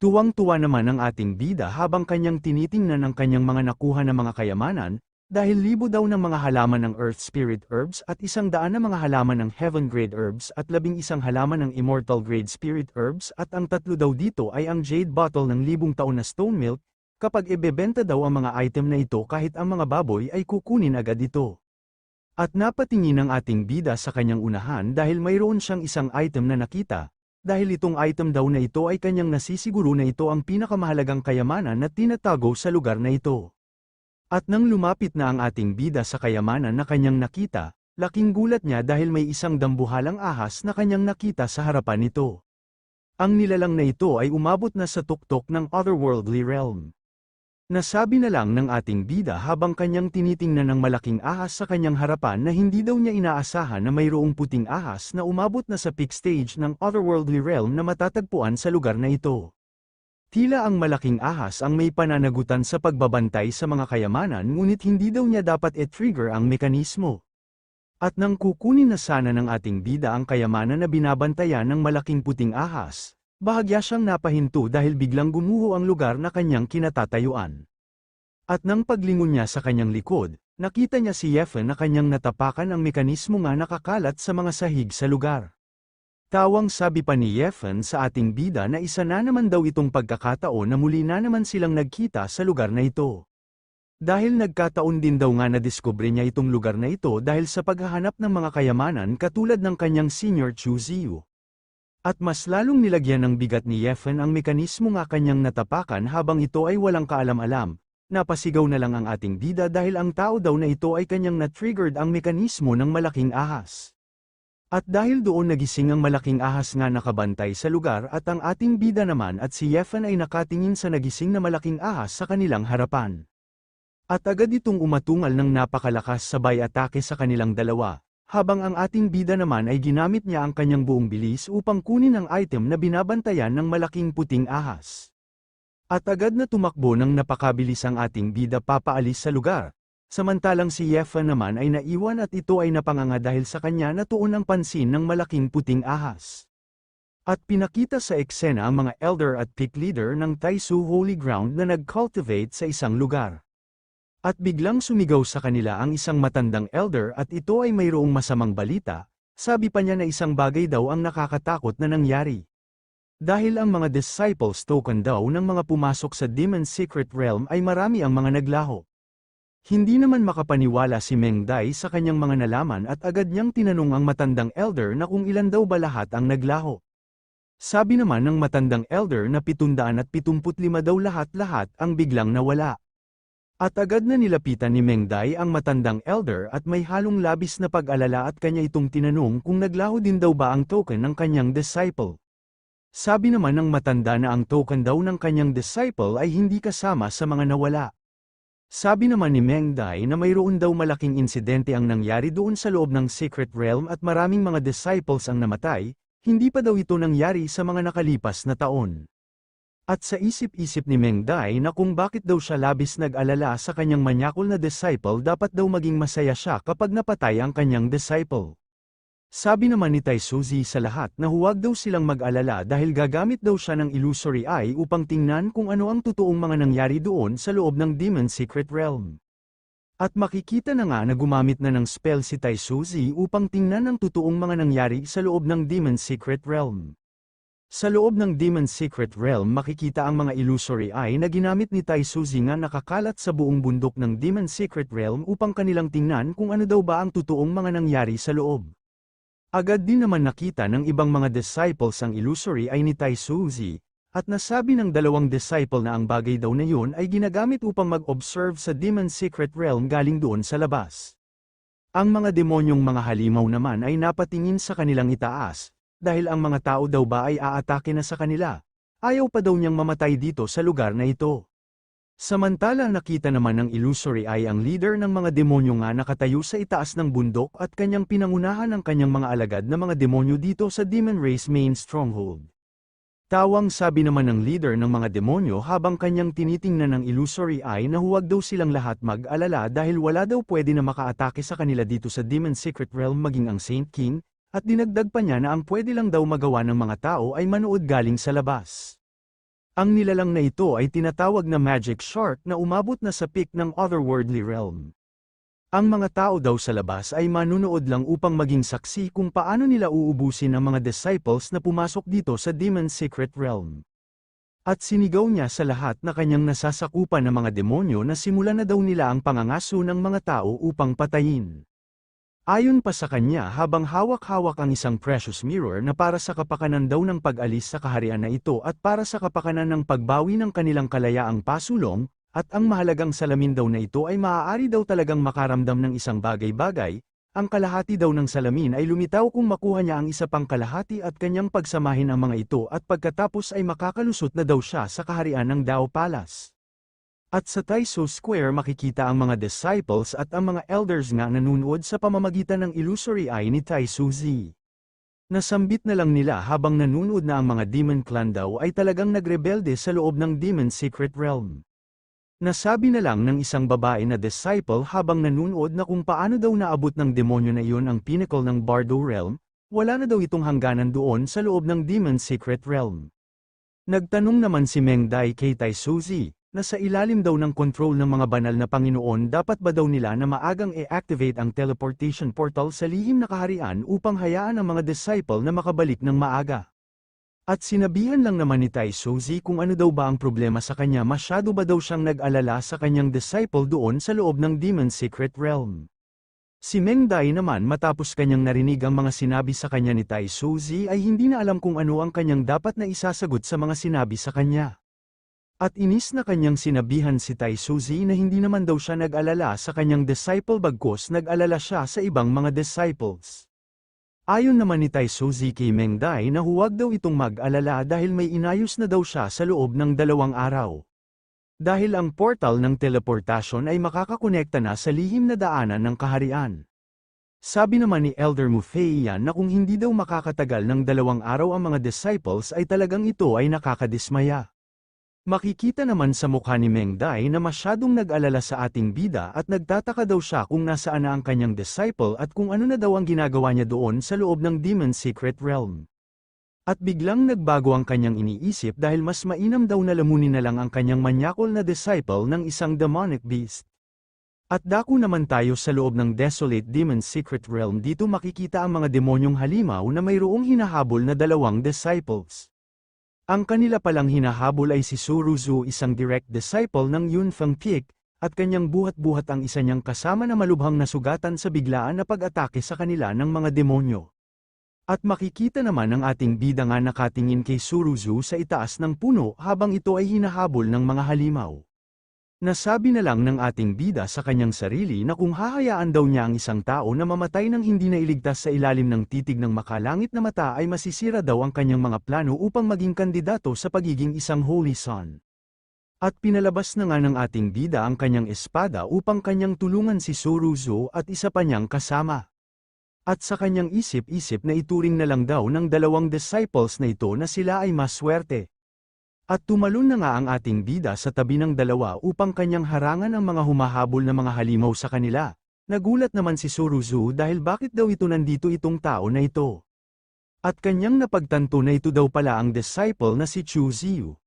Tuwang-tuwa naman ang ating bida habang kanyang tinitingnan ang kanyang mga nakuha na mga kayamanan, dahil 1,000 daw ng mga halaman ng Earth Spirit Herbs at 100 na mga halaman ng Heaven Grade Herbs at 11 halaman ng Immortal Grade Spirit Herbs at ang 3 daw dito ay ang Jade Bottle ng 1,000 taon na Stone Milk, kapag ibebenta daw ang mga item na ito kahit ang mga baboy ay kukunin agad ito. At napatingin ang ating bida sa kanyang unahan dahil mayroon siyang isang item na nakita. Dahil itong item daw na ito ay kanyang nasisiguro na ito ang pinakamahalagang kayamanan na tinatago sa lugar na ito. At nang lumapit na ang ating bida sa kayamanan na kanyang nakita, laking gulat niya dahil may isang dambuhalang ahas na kanyang nakita sa harapan nito. Ang nilalang na ito ay umabot na sa tuktok ng otherworldly realm. Nasabi na lang ng ating bida habang kanyang tinitingnan ng malaking ahas sa kanyang harapan na hindi daw niya inaasahan na mayroong puting ahas na umabot na sa peak stage ng otherworldly realm na matatagpuan sa lugar na ito. Tila ang malaking ahas ang may pananagutan sa pagbabantay sa mga kayamanan, ngunit hindi daw niya dapat i-trigger ang mekanismo. At nang kukunin na sana ng ating bida ang kayamanan na binabantayan ng malaking puting ahas, bahagya siyang napahinto dahil biglang gumuho ang lugar na kanyang kinatatayuan. At nang paglingon niya sa kanyang likod, nakita niya si Yefan na kanyang natapakan ang mekanismo nga nakakalat sa mga sahig sa lugar. Tawang sabi pa ni Yefan sa ating bida na isa na naman daw itong pagkakataon na muli na naman silang nagkita sa lugar na ito. Dahil nagkataon din daw nga nadiskubre niya itong lugar na ito dahil sa paghahanap ng mga kayamanan katulad ng kanyang senior Chu Ziyu. At mas lalong nilagyan ng bigat ni Yefan ang mekanismo nga kanyang natapakan habang ito ay walang kaalam-alam. Napasigaw na lang ang ating bida dahil ang tao daw na ito ay kanyang na-triggered ang mekanismo ng malaking ahas. At dahil doon nagising ang malaking ahas nga nakabantay sa lugar at ang ating bida naman at si Yefan ay nakatingin sa nagising na malaking ahas sa kanilang harapan. At agad itong umatungal ng napakalakas sabay atake sa kanilang dalawa. habang ang ating bida naman ay ginamit niya ang kanyang buong bilis upang kunin ang item na binabantayan ng malaking puting ahas. At agad na tumakbo ng napakabilis ang ating bida papaalis sa lugar. Samantalang si Yefa naman ay naiwan at ito ay napanganga dahil sa kanya natuon ang pansin ng malaking puting ahas. At pinakita sa eksena ang mga elder at pick leader ng Taisu Holy Ground na nag-cultivate sa isang lugar. At biglang sumigaw sa kanila ang isang matandang elder at ito ay mayroong masamang balita, sabi pa niya na isang bagay daw ang nakakatakot na nangyari. Dahil ang mga disciples token daw ng mga pumasok sa Demon's Secret Realm ay marami ang mga naglaho. Hindi naman makapaniwala si Meng Dai sa kanyang mga nalaman at agad niyang tinanong ang matandang elder na kung ilan daw ba lahat ang naglaho. Sabi naman ng matandang elder na 775 daw lahat-lahat ang biglang nawala. At agad na nilapitan ni Meng Dai ang matandang elder at may halong labis na pag-alala at kanya itong tinanong kung naglaho din daw ba ang token ng kanyang disciple. Sabi naman ng matanda na ang token daw ng kanyang disciple ay hindi kasama sa mga nawala. Sabi naman ni Meng Dai na mayroon daw malaking insidente ang nangyari doon sa loob ng Secret Realm at maraming mga disciples ang namatay, hindi pa daw ito nangyari sa mga nakalipas na taon. At sa isip-isip ni Meng Dai na kung bakit daw siya labis nag-alala sa kanyang manyakol na disciple dapat daw maging masaya siya kapag napatay ang kanyang disciple. Sabi naman ni Tai Suzy sa lahat na huwag daw silang mag-alala dahil gagamit daw siya ng illusory eye upang tingnan kung ano ang totoong mga nangyari doon sa loob ng Demon's Secret Realm. At makikita na nga na gumamit na ng spell si Tai Suzy upang tingnan ang totoong mga nangyari sa loob ng Demon's Secret Realm. Sa loob ng Demon's Secret Realm makikita ang mga illusory eye na ginamit ni Tai Suzy nga nakakalat sa buong bundok ng Demon's Secret Realm upang kanilang tingnan kung ano daw ba ang totoong mga nangyari sa loob. Agad din naman nakita ng ibang mga disciples ang illusory eye ni Tai Suzy, at nasabi ng dalawang disciple na ang bagay daw na yun ay ginagamit upang mag-observe sa Demon's Secret Realm galing doon sa labas. Ang mga demonyong mga halimaw naman ay napatingin sa kanilang itaas, dahil ang mga tao daw ba ay aatake na sa kanila. Ayaw pa daw niyang mamatay dito sa lugar na ito. Samantala nakita naman ng illusory eye ang leader ng mga demonyo nga nakatayo sa itaas ng bundok at kanyang pinangunahan ang kanyang mga alagad na mga demonyo dito sa Demon Race Main Stronghold. Tawang sabi naman ng leader ng mga demonyo habang kanyang tinitingnan ng illusory eye na huwag daw silang lahat mag-alala dahil wala daw pwede na makaatake sa kanila dito sa Demon's Secret Realm maging ang Saint King, at dinagdag pa niya na ang pwede lang daw magawa ng mga tao ay manood galing sa labas. Ang nilalang na ito ay tinatawag na Magic Shark na umabot na sa peak ng Otherworldly Realm. Ang mga tao daw sa labas ay manunood lang upang maging saksi kung paano nila uubusin ang mga disciples na pumasok dito sa Demon's Secret Realm. At sinigaw niya sa lahat na kanyang nasasakupan ng mga demonyo na simulan na daw nila ang pangangaso ng mga tao upang patayin. Ayon pa sa kanya habang hawak-hawak ang isang precious mirror na para sa kapakanan daw ng pag-alis sa kaharian na ito at para sa kapakanan ng pagbawi ng kanilang kalayaang pasulong, at ang mahalagang salamin daw na ito ay maaari daw talagang makaramdam ng isang bagay-bagay, ang kalahati daw ng salamin ay lumitaw kung makuha niya ang isa pang kalahati at kanyang pagsamahin ang mga ito at pagkatapos ay makakalusot na daw siya sa kaharian ng Dao Palace. At sa Taiso Square makikita ang mga disciples at ang mga elders nga nanunood sa pamamagitan ng illusory eye ni Tai Suzy. Nasambit na lang nila habang nanunood na ang mga demon clan daw ay talagang nagrebelde sa loob ng Demon's Secret Realm. Nasabi na lang ng isang babae na disciple habang nanunood na kung paano daw naabot ng demonyo na iyon ang pinnacle ng Bardo Realm, wala na daw itong hangganan doon sa loob ng Demon's Secret Realm. Nagtanong naman si Meng Dai kay Tai Suzy, na sa ilalim daw ng control ng mga banal na Panginoon dapat ba daw nila na maagang i-activate ang teleportation portal sa lihim na kaharian upang hayaan ang mga disciple na makabalik ng maaga. At sinabihan lang naman ni Tai Suzy kung ano daw ba ang problema sa kanya, masyado ba daw siyang nag-alala sa kanyang disciple doon sa loob ng Demon's Secret Realm. Si Meng Dai naman matapos kanyang narinig ang mga sinabi sa kanya ni Tai Suzy ay hindi na alam kung ano ang kanyang dapat na isasagot sa mga sinabi sa kanya. At inis na kanyang sinabihan si Tai Suzy na hindi naman daw siya nag-alala sa kanyang disciple bagkus nag-alala siya sa ibang mga disciples. Ayon naman ni Tai Suzy kay Meng Dai na huwag daw itong mag-alala dahil may inayos na daw siya sa loob ng 2 araw. Dahil ang portal ng teleportasyon ay makakakonekta na sa lihim na daanan ng kaharian. Sabi naman ni Elder Mufeiyan na kung hindi daw makakatagal ng 2 araw ang mga disciples ay talagang ito ay nakakadismaya. Makikita naman sa mukha ni Meng Dai na masyadong nag-alala sa ating bida at nagtataka daw siya kung nasaan na ang kanyang disciple at kung ano na daw ang ginagawa niya doon sa loob ng Demon's Secret Realm. At biglang nagbago ang kanyang iniisip dahil mas mainam daw na lamunin na lang ang kanyang manyakol na disciple ng isang demonic beast. At dako naman tayo sa loob ng Desolate Demon's Secret Realm. Dito makikita ang mga demonyong halimaw na mayroong hinahabol na 2 disciples. Ang kanila palang hinahabol ay si Suruzu, isang direct disciple ng Yunfeng Peak, at kanyang buhat-buhat ang isa niyang kasama na malubhang nasugatan sa biglaan na pag-atake sa kanila ng mga demonyo. At makikita naman ang ating bida nga nakatingin kay Suruzu sa itaas ng puno habang ito ay hinahabol ng mga halimaw. Nasabi na lang ng ating bida sa kanyang sarili na kung hahayaan daw niya ang isang tao na mamatay nang hindi nailigtas sa ilalim ng titig ng makalangit na mata ay masisira daw ang kanyang mga plano upang maging kandidato sa pagiging isang Holy Son. At pinalabas na nga ng ating bida ang kanyang espada upang kanyang tulungan si Suruzu at isa pa niyang kasama. At sa kanyang isip-isip na ituring na lang daw ng 2 disciples na ito na sila ay maswerte. At tumalon na nga ang ating bida sa tabi ng 2 upang kanyang harangan ang mga humahabol na mga halimaw sa kanila. Nagulat naman si Suruzu dahil bakit daw ito nandito itong tao na ito. At kanyang napagtanto na ito daw pala ang disciple na si Chu Ziyu.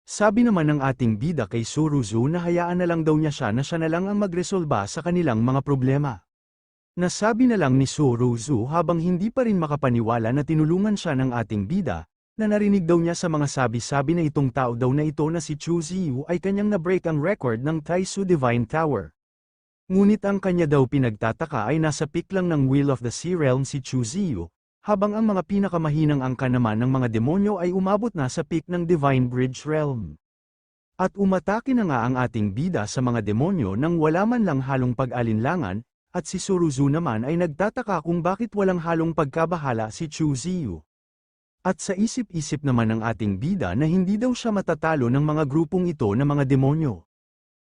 Sabi naman ng ating bida kay Suruzu na hayaan na lang daw niya siya na lang ang magresolba sa kanilang mga problema. Nasabi na lang ni Suruzu habang hindi pa rin makapaniwala na tinulungan siya ng ating bida, na narinig daw niya sa mga sabi-sabi na itong tao daw na ito na si Chu Ziyu ay kanyang na-break ang record ng Taisu Divine Tower. Ngunit ang kanya daw pinagtataka ay nasa peak lang ng Wheel of the Sea Realm si Chu Ziyu, habang ang mga pinakamahinang angka naman ng mga demonyo ay umabot na sa peak ng Divine Bridge Realm. At umatake na nga ang ating bida sa mga demonyo nang wala man lang halong pag-alinlangan, at si Suruzu naman ay nagtataka kung bakit walang halong pagkabahala si Chu Ziyu. At sa isip-isip naman ng ating bida na hindi daw siya matatalo ng mga grupong ito na mga demonyo.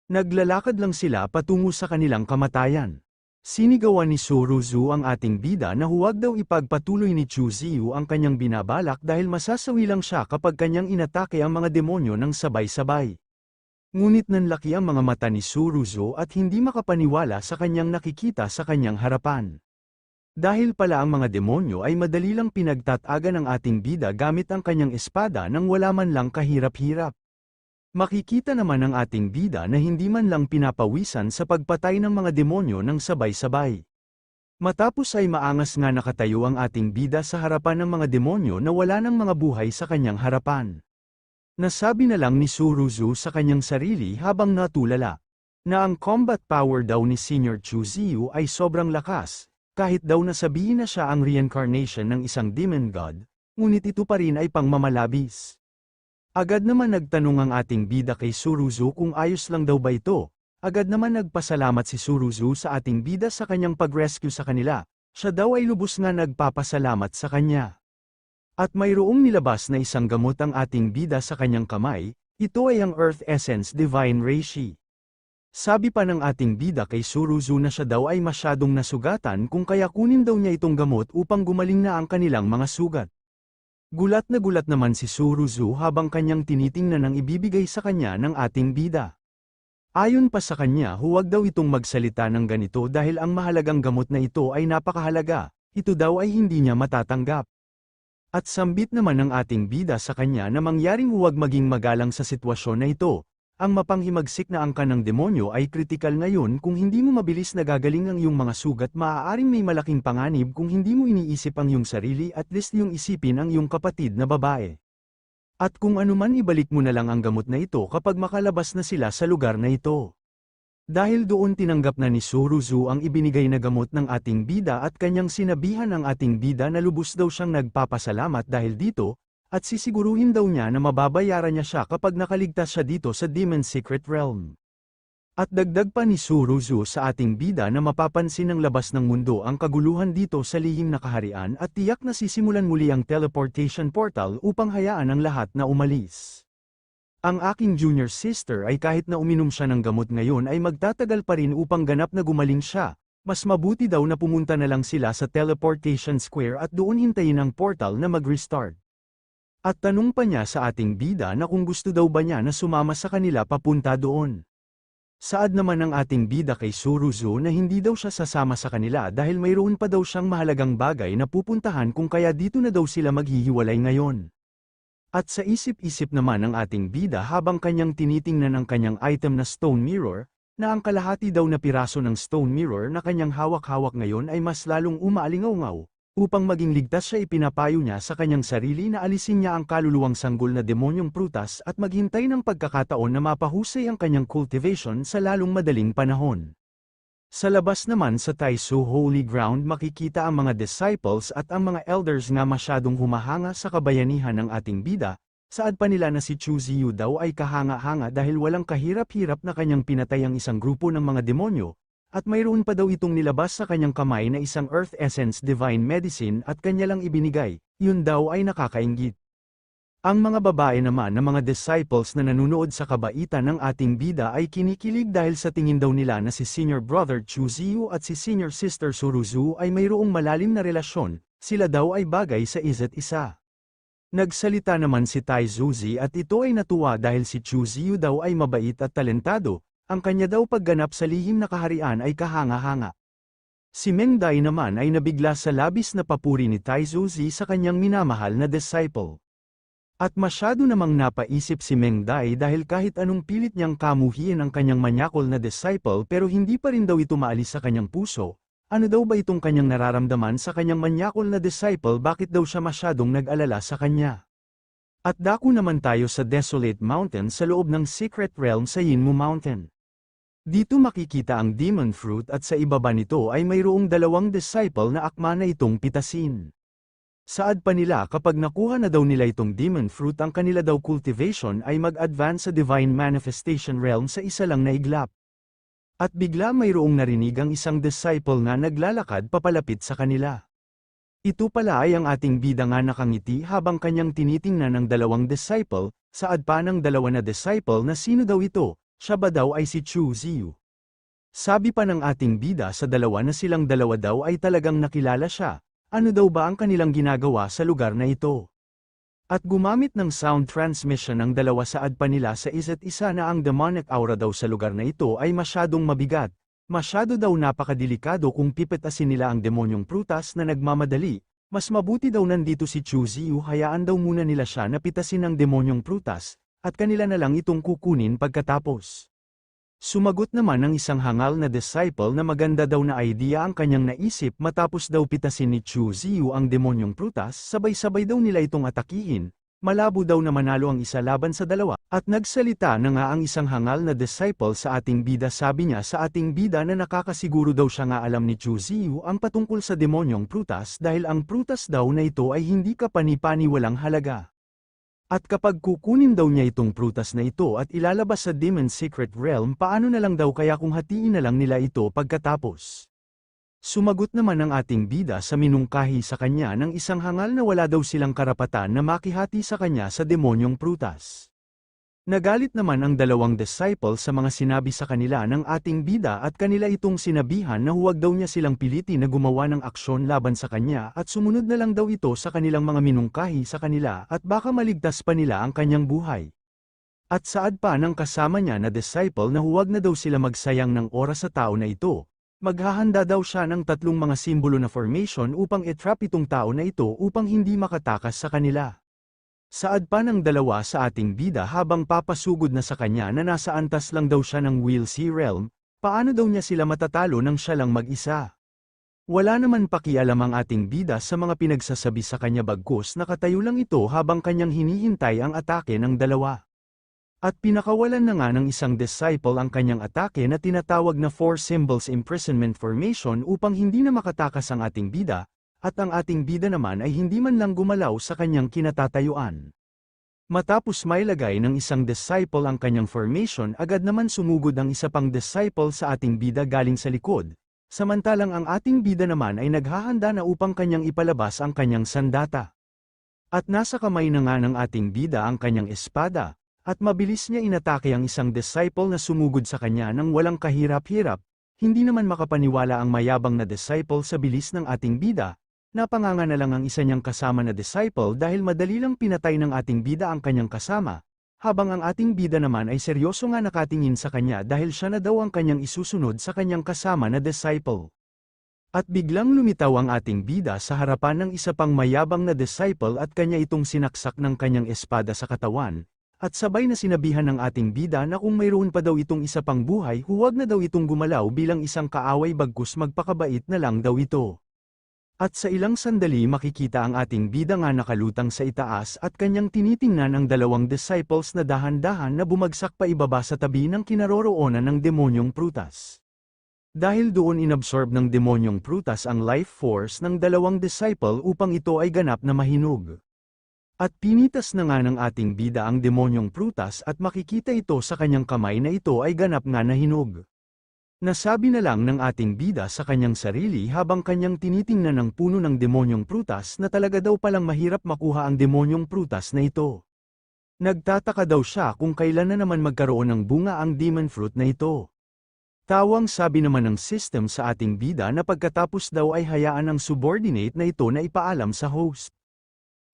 Naglalakad lang sila patungo sa kanilang kamatayan. Sinigawan ni Suruzu ang ating bida na huwag daw ipagpatuloy ni Chu Ziyu ang kanyang binabalak dahil masasawi lang siya kapag kanyang inatake ang mga demonyo ng sabay-sabay. Ngunit nanlaki ang mga mata ni Suruzu at hindi makapaniwala sa kanyang nakikita sa kanyang harapan. Dahil pala ang mga demonyo ay madali lang pinagtataga ng ating bida gamit ang kanyang espada nang wala man lang kahirap-hirap. Makikita naman ang ating bida na hindi man lang pinapawisan sa pagpatay ng mga demonyo ng sabay-sabay. Matapos ay maangas nga nakatayo ang ating bida sa harapan ng mga demonyo na wala ng mga buhay sa kanyang harapan. Nasabi na lang ni Suruzu sa kanyang sarili habang natulala, na ang combat power daw ni Senior Chu Ziyu ay sobrang lakas. Kahit daw nasabihin na siya ang reincarnation ng isang demon god, ngunit ito pa rin ay pangmamalabis. Agad naman nagtanong ang ating bida kay Suruzu kung ayos lang daw ba ito. Agad naman nagpasalamat si Suruzu sa ating bida sa kanyang pag-rescue sa kanila. Siya daw ay lubos nga nagpapasalamat sa kanya. At mayroong nilabas na isang gamot ang ating bida sa kanyang kamay, ito ay ang Earth Essence Divine Reishi. Sabi pa ng ating bida kay Suruzu na siya daw ay masyadong nasugatan kung kaya kunin daw niya itong gamot upang gumaling na ang kanilang mga sugat. Gulat na gulat naman si Suruzu habang kanyang tinitingnan ang ibibigay sa kanya ng ating bida. Ayon pa sa kanya huwag daw itong magsalita ng ganito dahil ang mahalagang gamot na ito ay napakahalaga, ito daw ay hindi niya matatanggap. At sambit naman ng ating bida sa kanya na mangyaring huwag maging magalang sa sitwasyon na ito. Ang mapanghimagsik na angka ng demonyo ay kritikal ngayon kung hindi mo mabilis nagagaling ang iyong mga sugat maaaring may malaking panganib kung hindi mo iniisip ang iyong sarili at least yung isipin ang iyong kapatid na babae. At kung anuman ibalik mo na lang ang gamot na ito kapag makalabas na sila sa lugar na ito. Dahil doon tinanggap na ni Suruzu ang ibinigay na gamot ng ating bida at kanyang sinabihan ang ating bida na lubos daw siyang nagpapasalamat dahil dito, at sisiguruhin daw niya na mababayaran niya siya kapag nakaligtas siya dito sa Demon's Secret Realm. At dagdag pa ni Suruzu sa ating bida na mapapansin ng labas ng mundo ang kaguluhan dito sa lihim na kaharian at tiyak na sisimulan muli ang teleportation portal upang hayaan ang lahat na umalis. Ang aking junior sister ay kahit na uminom siya ng gamot ngayon ay magtatagal pa rin upang ganap na gumaling siya, Mas mabuti daw na pumunta na lang sila sa teleportation square at doon hintayin ang portal na mag-restart. At tanong pa niya sa ating bida na kung gusto daw ba niya na sumama sa kanila papunta doon. Saad naman ng ating bida kay Suruzu na hindi daw siya sasama sa kanila dahil mayroon pa daw siyang mahalagang bagay na pupuntahan kung kaya dito na daw sila maghihiwalay ngayon. At sa isip-isip naman ng ating bida habang kanyang tinitingnan ang kanyang item na stone mirror, na ang kalahati daw na piraso ng stone mirror na kanyang hawak-hawak ngayon ay mas lalong umaalingaw-ngaw. Upang maging ligtas siya ipinapayo niya sa kanyang sarili na alisin niya ang kaluluwang sanggol na demonyong prutas at maghintay ng pagkakataon na mapahusay ang kanyang cultivation sa lalong madaling panahon. Sa labas naman sa Taisu Holy Ground makikita ang mga disciples at ang mga elders nga masyadong humahanga sa kabayanihan ng ating bida, saad pa nila na si Chu Ziyu daw ay kahanga-hanga dahil walang kahirap-hirap na kanyang pinatay ang isang grupo ng mga demonyo, at mayroon pa daw itong nilabas sa kanyang kamay na isang Earth Essence Divine Medicine at kanya lang ibinigay, yun daw ay nakakainggit. Ang mga babae naman na mga disciples na nanunood sa kabaitan ng ating bida ay kinikilig dahil sa tingin daw nila na si Senior Brother Chu Ziyu at si Senior Sister Suruzu ay mayroong malalim na relasyon, sila daw ay bagay sa isa't isa. Nagsalita naman si Tai Zuzi at ito ay natuwa dahil si Chu Ziyu daw ay mabait at talentado. Ang kanya daw pagganap sa lihim na kaharian ay kahanga-hanga. Si Meng Dai naman ay nabigla sa labis na papuri ni Tai Zuzi sa kanyang minamahal na disciple. At masyado namang napaisip si Meng Dai dahil kahit anong pilit niyang kamuhiin ang kanyang manyakol na disciple pero hindi pa rin daw ito maalis sa kanyang puso. Ano daw ba itong kanyang nararamdaman sa kanyang manyakol na disciple, bakit daw siya masyadong nag-alala sa kanya? At dako naman tayo sa Desolate Mountain sa loob ng Secret Realm sa Yinmu Mountain. Dito makikita ang demon fruit at sa ibaba nito ay mayroong dalawang disciple na akma na itong pitasin. Saad pa nila kapag nakuha na daw nila itong demon fruit ang kanila daw cultivation ay mag-advance sa divine manifestation realm sa isa lang na iglap. At bigla mayroong narinig ang isang disciple nga naglalakad papalapit sa kanila. Ito pala ay ang ating bida nga nakangiti habang kanyang tinitingnan ng dalawang disciple, saad pa ng dalawa na disciple na sino daw ito. Siya ba daw ay si Chu Ziyu? Sabi pa ng ating bida sa dalawa na silang dalawa daw ay talagang nakilala siya, ano daw ba ang kanilang ginagawa sa lugar na ito? At gumamit ng sound transmission ang dalawa saad pa nila sa isa't isa na ang demonic aura daw sa lugar na ito ay masyadong mabigat, masyado daw napakadelikado kung pipitasin nila ang demonyong prutas na nagmamadali, mas mabuti daw nandito si Chu Ziyu hayaan daw muna nila siya na pitasin ang demonyong prutas, at kanila na lang itong kukunin pagkatapos. Sumagot naman ng isang hangal na disciple na maganda daw na idea ang kanyang naisip matapos daw pitasin ni Chu Ziyu ang demonyong prutas, sabay-sabay daw nila itong atakihin, malabo daw na manalo ang isa laban sa dalawa, at nagsalita na nga ang isang hangal na disciple sa ating bida, sabi niya sa ating bida na nakakasiguro daw siya nga alam ni Chu Ziyu ang patungkol sa demonyong prutas dahil ang prutas daw na ito ay hindi kapani-pani walang halaga. At kapag kukunin daw niya itong prutas na ito at ilalabas sa Demon's Secret Realm, paano na lang daw kaya kung hatiin na lang nila ito pagkatapos? Sumagot naman ang ating bida sa minungkahi sa kanya ng isang hangal na wala daw silang karapatan na makihati sa kanya sa demonyong prutas. Nagalit naman ang dalawang disciple sa mga sinabi sa kanila ng ating bida at kanila itong sinabihan na huwag daw niya silang piliti na gumawa ng aksyon laban sa kanya at sumunod na lang daw ito sa kanilang mga minungkahi sa kanila at baka maligtas pa nila ang kanyang buhay. At saad pa ng kasama niya na disciple na huwag na daw sila magsayang ng oras sa tao na ito, maghahanda daw siya ng tatlong mga simbolo na formation upang itrap itong tao na ito upang hindi makatakas sa kanila. Saad pa ng dalawa sa ating bida habang papasugod na sa kanya na nasa antas lang daw siya ng Will Sea Realm, paano daw niya sila matatalo nang siya lang mag-isa? Wala naman pakialam ang ating bida sa mga pinagsasabi sa kanya bagkus nakatayo lang ito habang kanyang hinihintay ang atake ng dalawa. At pinakawalan na nga ng isang disciple ang kanyang atake na tinatawag na Four Symbols Imprisonment Formation upang hindi na makatakas ang ating bida, at ang ating bida naman ay hindi man lang gumalaw sa kanyang kinatatayuan. Matapos mailagay ng isang disciple ang kanyang formation, agad naman sumugod ang isa pang disciple sa ating bida galing sa likod, samantalang ang ating bida naman ay naghahanda na upang kanyang ipalabas ang kanyang sandata. At nasa kamay na nga ng ating bida ang kanyang espada, at mabilis niya inatake ang isang disciple na sumugod sa kanya ng walang kahirap-hirap, Hindi naman makapaniwala ang mayabang na disciple sa bilis ng ating bida, napanganga na lang ang isa niyang kasama na disciple dahil madali lang pinatay ng ating bida ang kanyang kasama, habang ang ating bida naman ay seryoso nga nakatingin sa kanya dahil siya na daw ang kanyang isusunod sa kanyang kasama na disciple. At biglang lumitaw ang ating bida sa harapan ng isa pang mayabang na disciple at kanya itong sinaksak ng kanyang espada sa katawan, at sabay na sinabihan ng ating bida na kung mayroon pa daw itong isa pang buhay huwag na daw itong gumalaw bilang isang kaaway bagkus magpakabait na lang daw ito. At sa ilang sandali makikita ang ating bida nga nakalutang sa itaas at kanyang tinitingnan ang dalawang disciples na dahan-dahan na bumagsak pa ibaba sa tabi ng kinaroroonan ng demonyong prutas. Dahil doon inabsorb ng demonyong prutas ang life force ng dalawang disciple upang ito ay ganap na mahinog. At pinitas na nga ng ating bida ang demonyong prutas at makikita ito sa kanyang kamay na ito ay ganap nga na hinog. Nasabi na lang ng ating bida sa kanyang sarili habang kanyang tinitingnan ang puno ng demonyong prutas na talaga daw palang mahirap makuha ang demonyong prutas na ito. Nagtataka daw siya kung kailan na naman magkaroon ng bunga ang demon fruit na ito. Tawang sabi naman ng system sa ating bida na pagkatapos daw ay hayaan ng subordinate na ito na ipaalam sa host.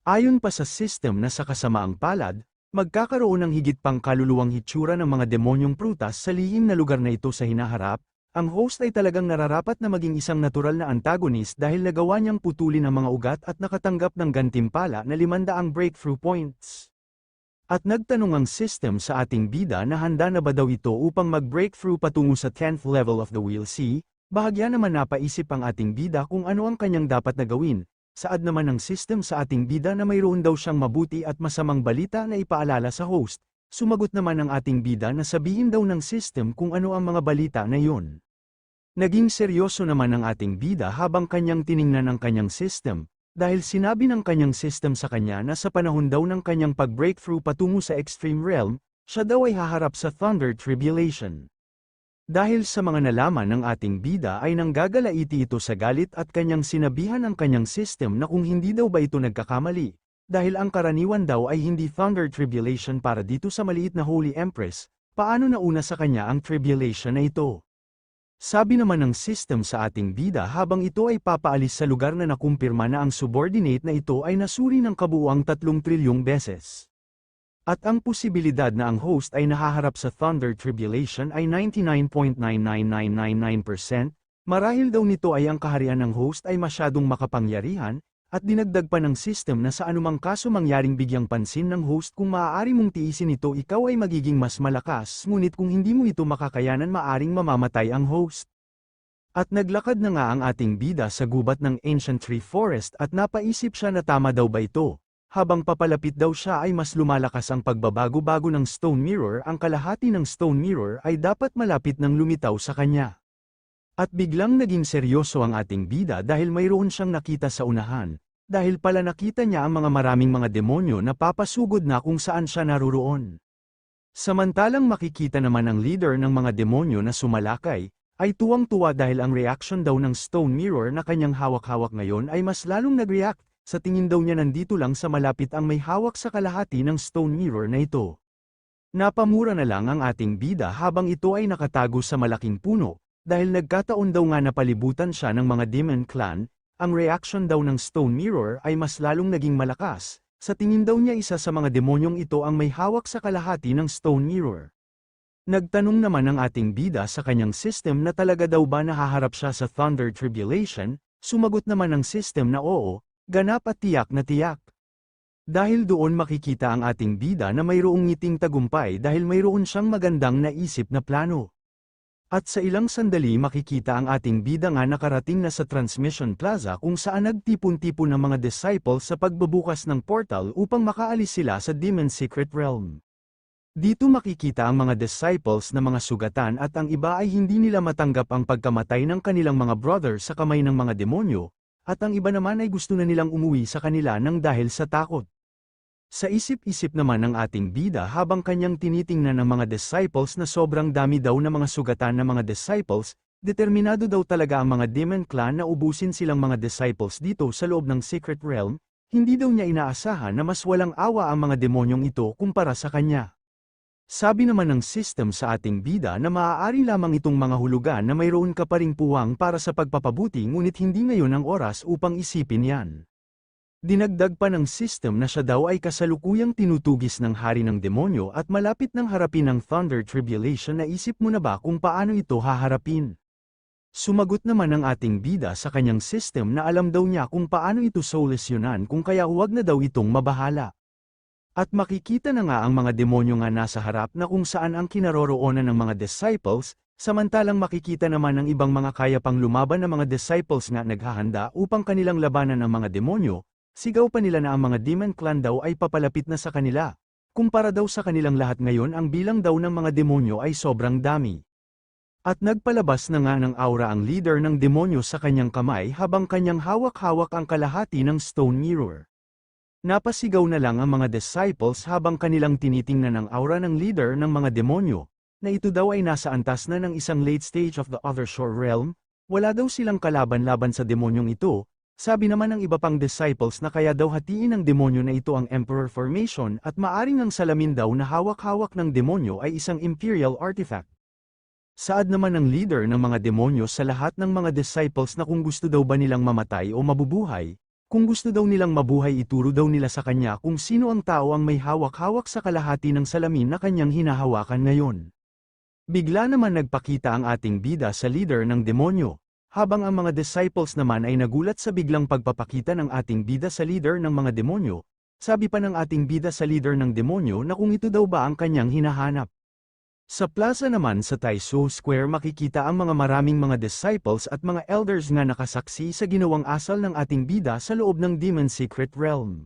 Ayon pa sa system na sa kasamaang palad, magkakaroon ng higit pang kaluluwang hitsura ng mga demonyong prutas sa lihim na lugar na ito sa hinaharap, ang host ay talagang nararapat na maging isang natural na antagonist dahil nagawa niyang putulin ang mga ugat at nakatanggap ng gantimpala na 500 breakthrough points. At nagtanong ang system sa ating bida na handa na ba daw ito upang mag-breakthrough patungo sa 10th level of the Wheel C, bahagya naman napaisip ang ating bida kung ano ang kanyang dapat na gawin, saad naman ng system sa ating bida na mayroon daw siyang mabuti at masamang balita na ipaalala sa host, sumagot naman ang ating bida na sabihin daw ng system kung ano ang mga balita na yun. Naging seryoso naman ang ating bida habang kanyang tiningnan ang kanyang system, dahil sinabi ng kanyang system sa kanya na sa panahon daw ng kanyang pag-breakthrough patungo sa extreme realm, siya daw ay haharap sa Thunder Tribulation. Dahil sa mga nalaman ng ating bida ay nanggagalaiti ito sa galit at kanyang sinabihan ang kanyang system na kung hindi daw ba ito nagkakamali, dahil ang karaniwan daw ay hindi Thunder Tribulation para dito sa maliit na Holy Empress, paano nauna sa kanya ang tribulation na ito? Sabi naman ng system sa ating bida habang ito ay papaalis sa lugar na nakumpirma na ang subordinate na ito ay nasuri ng kabuuang 3 trilyong beses. At ang posibilidad na ang host ay nahaharap sa Thunder Tribulation ay 99.99999%, marahil daw nito ay ang kaharian ng host ay masyadong makapangyarihan, at dinagdag pa ng system na sa anumang kaso mangyaring bigyang pansin ng host kung maaari mong tiisin ito ikaw ay magiging mas malakas ngunit kung hindi mo ito makakayanan maaring mamamatay ang host. At naglakad na nga ang ating bida sa gubat ng Ancient Tree Forest at napaisip siya na tama daw ba ito. Habang papalapit daw siya ay mas lumalakas ang pagbabago-bago ng Stone Mirror, ang kalahati ng Stone Mirror ay dapat malapit ng lumitaw sa kanya. At biglang naging seryoso ang ating bida dahil mayroon siyang nakita sa unahan, dahil pala nakita niya ang mga maraming mga demonyo na papasugod na kung saan siya naruroon. Samantalang makikita naman ang leader ng mga demonyo na sumalakay, ay tuwang-tuwa dahil ang reaction daw ng Stone Mirror na kanyang hawak-hawak ngayon ay mas lalong nag-react, sa tingin daw niya nandito lang sa malapit ang may hawak sa kalahati ng Stone Mirror na ito. Napamura na lang ang ating bida habang ito ay nakatago sa malaking puno, dahil nagkataon daw nga napalibutan siya ng mga Demon Clan, ang reaction daw ng Stone Mirror ay mas lalong naging malakas, sa tingin daw niya isa sa mga demonyong ito ang may hawak sa kalahati ng Stone Mirror. Nagtanong naman ang ating bida sa kanyang system na talaga daw ba nahaharap siya sa Thunder Tribulation, sumagot naman ng system na oo, ganap at tiyak na tiyak. Dahil doon makikita ang ating bida na mayroong ngiting tagumpay dahil mayroon siyang magandang naisip na plano. At sa ilang sandali makikita ang ating bida nga nakarating na sa Transmission Plaza kung saan nagtipon-tipon ng mga disciples sa pagbubukas ng portal upang makaalis sila sa Demon Secret Realm. Dito makikita ang mga disciples na mga sugatan at ang iba ay hindi nila matanggap ang pagkamatay ng kanilang mga brother sa kamay ng mga demonyo, at ang iba naman ay gusto na nilang umuwi sa kanila nang dahil sa takot. Sa isip-isip naman ng ating bida habang kanyang tinitingnan ng mga disciples na sobrang dami daw na mga sugatan na mga disciples, determinado daw talaga ang mga Demon Clan na ubusin silang mga disciples dito sa loob ng Secret Realm, hindi daw niya inaasahan na mas walang awa ang mga demonyong ito kumpara sa kanya. Sabi naman ng system sa ating bida na maaari lamang itong mga hulugan na mayroon ka pa ring puwang para sa pagpapabuti ngunit hindi ngayon ang oras upang isipin yan. Dinagdag pa ng system na siya daw ay kasalukuyang tinutugis ng hari ng demonyo at malapit ng harapin ng Thunder Tribulation. Naisip mo na ba kung paano ito haharapin? Sumagot naman ang ating bida sa kanyang system na alam daw niya kung paano ito solusyonan kung kaya huwag na daw itong mabahala. At makikita na nga ang mga demonyo nga nasa harap na kung saan ang kinaroroonan ng mga disciples, samantalang makikita naman ng ibang mga kaya pang lumaban na mga disciples nga naghahanda upang kanilang labanan ang mga demonyo, sigaw pa nila na ang mga demon clan daw ay papalapit na sa kanila. Kumpara daw sa kanilang lahat ngayon ang bilang daw ng mga demonyo ay sobrang dami. At nagpalabas na nga ng aura ang leader ng demonyo sa kanyang kamay habang kanyang hawak-hawak ang kalahati ng stone mirror. Napasigaw na lang ang mga disciples habang kanilang tinitingnan ang aura ng leader ng mga demonyo, na ito daw ay nasa antas na ng isang late stage of the other shore realm, wala daw silang kalaban-laban sa demonyong ito, sabi naman ng iba pang disciples na kaya daw hatiin ng demonyo na ito ang Emperor Formation at maaring ang salamin daw na hawak-hawak ng demonyo ay isang imperial artifact. Saad naman ng leader ng mga demonyo sa lahat ng mga disciples na kung gusto daw ba nilang mamatay o mabubuhay, kung gusto daw nilang mabuhay ituro daw nila sa kanya kung sino ang tao ang may hawak-hawak sa kalahati ng salamin na kanyang hinahawakan ngayon. Bigla naman nagpakita ang ating bida sa leader ng demonyo, habang ang mga disciples naman ay nagulat sa biglang pagpapakita ng ating bida sa leader ng mga demonyo, sabi pa ng ating bida sa leader ng demonyo na kung ito daw ba ang kanyang hinahanap. Sa plaza naman sa Taiso Square makikita ang mga maraming mga disciples at mga elders nga nakasaksi sa ginawang asal ng ating bida sa loob ng Demon Secret Realm.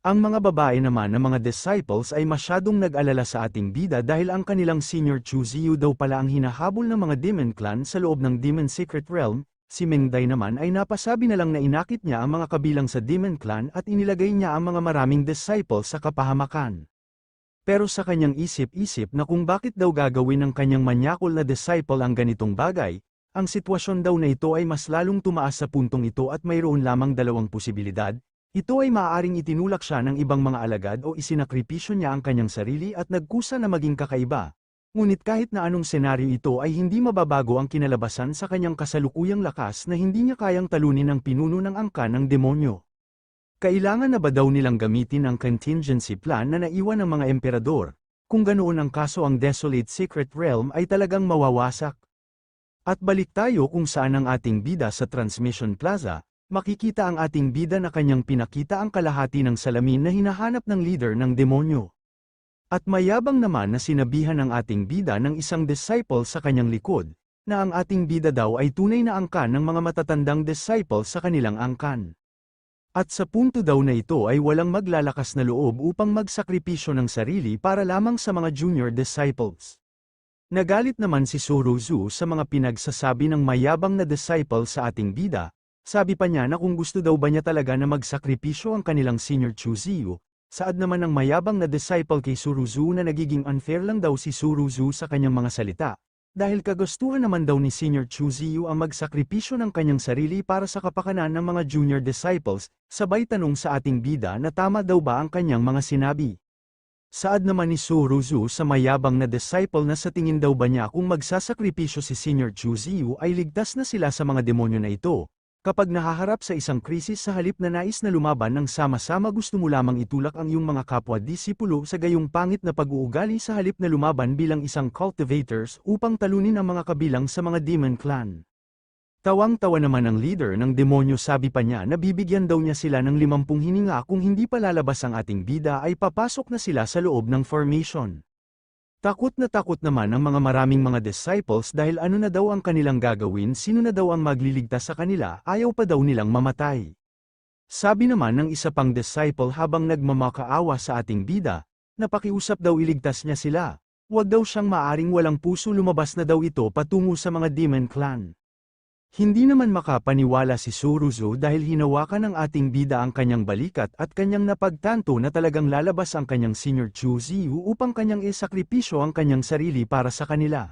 Ang mga babae naman ng mga disciples ay masyadong nag-alala sa ating bida dahil ang kanilang senior Chuziyu daw pala ang hinahabol ng mga Demon Clan sa loob ng Demon Secret Realm. Si Mengday naman ay napasabi na lang na inakit niya ang mga kabilang sa Demon Clan at inilagay niya ang mga maraming disciples sa kapahamakan. Pero sa kanyang isip-isip na kung bakit daw gagawin ng kanyang manyakol na disciple ang ganitong bagay, ang sitwasyon daw na ito ay mas lalong tumaas sa puntong ito at mayroon lamang dalawang posibilidad, ito ay maaaring itinulak siya ng ibang mga alagad o isinakripisyo niya ang kanyang sarili at nagkusa na maging kakaiba. Ngunit kahit na anong senaryo ito ay hindi mababago ang kinalabasan sa kanyang kasalukuyang lakas na hindi niya kayang talunin ang pinuno ng angkan ng demonyo. Kailangan na ba daw nilang gamitin ang contingency plan na naiwan ng mga emperador, kung ganoon ang kaso ang Desolate Secret Realm ay talagang mawawasak? At balik tayo kung saan ang ating bida sa Transmission Plaza, makikita ang ating bida na kanyang pinakita ang kalahati ng salamin na hinahanap ng leader ng demonyo. At mayabang naman na sinabihan ng ating bida ng isang disciple sa kanyang likod, na ang ating bida daw ay tunay na angkan ng mga matatandang disciple sa kanilang angkan. At sa punto daw na ito ay walang maglalakas na loob upang magsakripisyo ng sarili para lamang sa mga junior disciples. Nagalit naman si Sorozu sa mga pinagsasabi ng mayabang na disciple sa ating bida, sabi pa niya na kung gusto daw ba niya talaga na magsakripisyo ang kanilang senior Chuziyu, saad naman ng mayabang na disciple kay Sorozu na nagiging unfair lang daw si Sorozu sa kanyang mga salita. Dahil kagustuhan naman daw ni Senior Chuziyu ang magsakripisyo ng kanyang sarili para sa kapakanan ng mga junior disciples, sabay tanong sa ating bida na tama daw ba ang kanyang mga sinabi. Saad naman ni Sorozu sa mayabang na disciple na sa tingin daw ba niya kung magsasakripisyo si Senior Chuziyu ay ligtas na sila sa mga demonyo na ito. Kapag nahaharap sa isang krisis sa halip na nais na lumaban ng sama-sama gusto mo lamang itulak ang iyong mga kapwa-disipulo sa gayong pangit na pag-uugali sa halip na lumaban bilang isang cultivators upang talunin ang mga kabilang sa mga demon clan. Tawang-tawa naman ang leader ng demonyo sabi pa niya na bibigyan daw niya sila ng 50 hininga kung hindi pa lalabas ang ating bida ay papasok na sila sa loob ng formation. Takot naman ang mga maraming mga disciples dahil ano na daw ang kanilang gagawin sino na daw ang magliligtas sa kanila ayaw pa daw nilang mamatay. Sabi naman ng isa pang disciple habang nagmamakaawa sa ating bida, napakiusap daw iligtas niya sila, huwag daw siyang maaring walang puso lumabas na daw ito patungo sa mga demon clan. Hindi naman makapaniwala si Sorozu dahil hinawakan ng ating bida ang kanyang balikat at kanyang napagtanto na talagang lalabas ang kanyang senior Chuziyu upang kanyang isakripisyo ang kanyang sarili para sa kanila.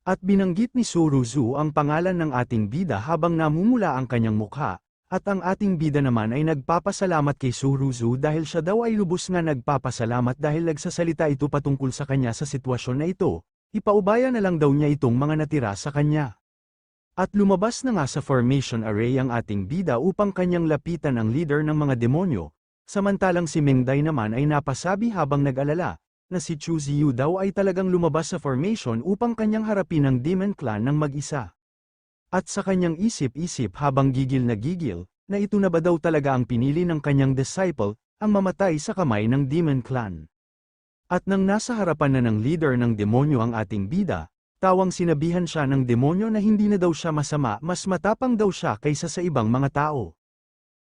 At binanggit ni Sorozu ang pangalan ng ating bida habang namumula ang kanyang mukha, At ang ating bida naman ay nagpapasalamat kay Suruzu dahil siya daw ay lubos nga nagpapasalamat dahil nagsasalita ito patungkol sa kanya sa sitwasyon na ito, ipaubaya na lang daw niya itong mga natira sa kanya. At lumabas na nga sa formation array ang ating bida upang kanyang lapitan ang leader ng mga demonyo, samantalang si Mengday naman ay napasabi habang nag-alala, na si Chu Ziyu daw ay talagang lumabas sa formation upang kanyang harapin ang Demon Clan ng mag-isa. At sa kanyang isip-isip habang gigil na ito na ba daw talaga ang pinili ng kanyang disciple, ang mamatay sa kamay ng Demon Clan. At nang nasa harapan na ng leader ng demonyo ang ating bida, tawang sinabihan siya ng demonyo na hindi na daw siya masama, mas matapang daw siya kaysa sa ibang mga tao.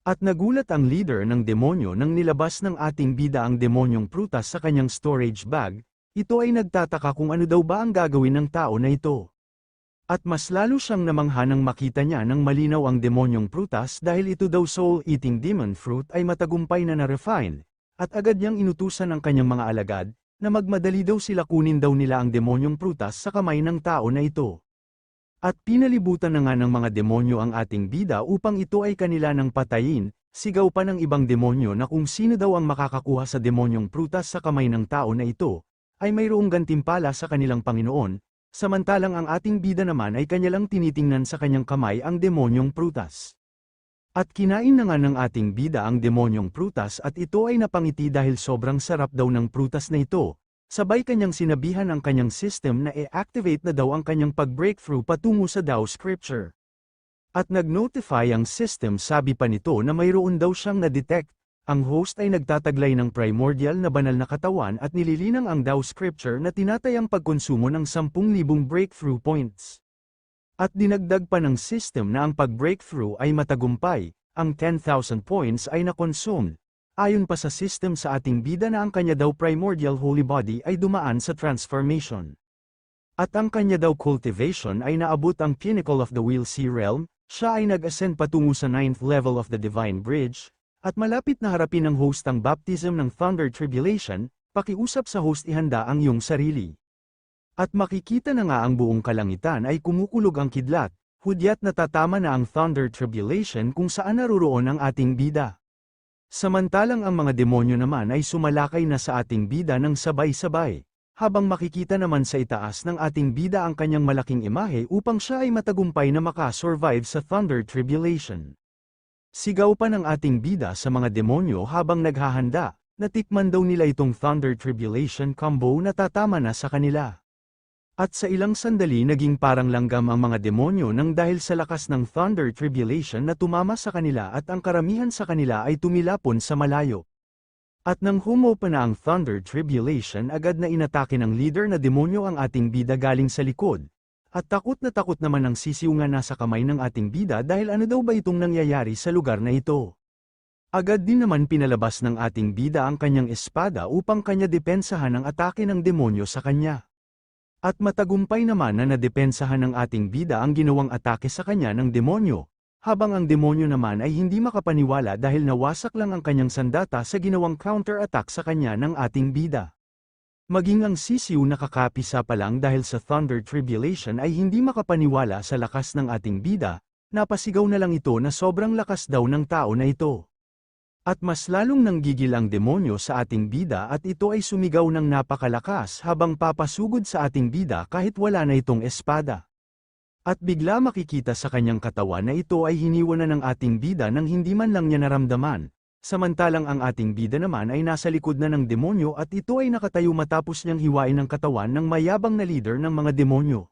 At nagulat ang leader ng demonyo nang nilabas ng ating bida ang demonyong prutas sa kanyang storage bag, ito ay nagtataka kung ano daw ba ang gagawin ng tao na ito. At mas lalo siyang namangha nang makita niya ng malinaw ang demonyong prutas dahil ito daw soul-eating demon fruit ay matagumpay na na-refine, at agad niyang inutusan ang kanyang mga alagad, na magmadali daw sila kunin daw nila ang demonyong prutas sa kamay ng tao na ito. At pinalibutan na nga ng mga demonyo ang ating bida upang ito ay kanila nang patayin, sigaw pa ng ibang demonyo na kung sino daw ang makakakuha sa demonyong prutas sa kamay ng tao na ito, ay mayroong gantimpala sa kanilang Panginoon. Samantalang ang ating bida naman ay kanya lang tinitingnan sa kanyang kamay ang demonyong prutas. At kinain na nga ng ating bida ang demonyong prutas at ito ay napangiti dahil sobrang sarap daw ng prutas na ito, sabay kanyang sinabihan ang kanyang system na i-activate na daw ang kanyang pag-breakthrough patungo sa Tao Scripture. At nag-notify ang system, sabi pa nito na mayroon daw siyang na-detect. Ang host ay nagtataglay ng primordial na banal na katawan at nililinang ang Tao Scripture na tinatayang pagkonsumo ng 10,000 breakthrough points. At dinagdag pa ng system na ang pag-breakthrough ay matagumpay, ang 10,000 points ay na-consume. Ayon pa sa system sa ating bida na ang kanya daw primordial holy body ay dumaan sa transformation. At ang kanya daw cultivation ay naabot ang pinnacle of the Will Sea Realm, siya ay nag-ascend patungo sa 9th level of the Divine Bridge, at malapit na harapin ng host ang baptism ng Thunder Tribulation, pakiusap sa host ihanda ang iyong sarili. At makikita na nga ang buong kalangitan ay kumukulog ang kidlat, hudyat natatama na ang Thunder Tribulation kung saan naroroon ang ating bida. Samantalang ang mga demonyo naman ay sumalakay na sa ating bida ng sabay-sabay, habang makikita naman sa itaas ng ating bida ang kanyang malaking imahe upang siya ay matagumpay na makasurvive sa Thunder Tribulation. Sigaw pa ng ating bida sa mga demonyo habang naghahanda, natikman daw nila itong Thunder Tribulation combo na tatama na sa kanila. At sa ilang sandali naging parang langgam ang mga demonyo nang dahil sa lakas ng Thunder Tribulation na tumama sa kanila at ang karamihan sa kanila ay tumilapon sa malayo. At nang humopa na ang Thunder Tribulation agad na inatake ng leader na demonyo ang ating bida galing sa likod. At takot naman ang sisiw nga nasa kamay ng ating bida dahil ano daw ba itong nangyayari sa lugar na ito. Agad din naman pinalabas ng ating bida ang kanyang espada upang kanya depensahan ang atake ng demonyo sa kanya. At matagumpay naman na nadepensahan ng ating bida ang ginawang atake sa kanya ng demonyo, habang ang demonyo naman ay hindi makapaniwala dahil nawasak lang ang kanyang sandata sa ginawang counter-attack sa kanya ng ating bida. Maging ang sisiw nakakapisa pa lang dahil sa Thunder Tribulation ay hindi makapaniwala sa lakas ng ating bida, napasigaw na lang ito na sobrang lakas daw ng tao na ito. At mas lalong nanggigil ang demonyo sa ating bida at ito ay sumigaw ng napakalakas habang papasugod sa ating bida kahit wala na itong espada. At bigla makikita sa kanyang katawan na ito ay hiniwa na ng ating bida nang hindi man lang niya naramdaman. Samantalang ang ating bida naman ay nasa likod na ng demonyo at ito ay nakatayo matapos niyang hiwain ang katawan ng mayabang na leader ng mga demonyo.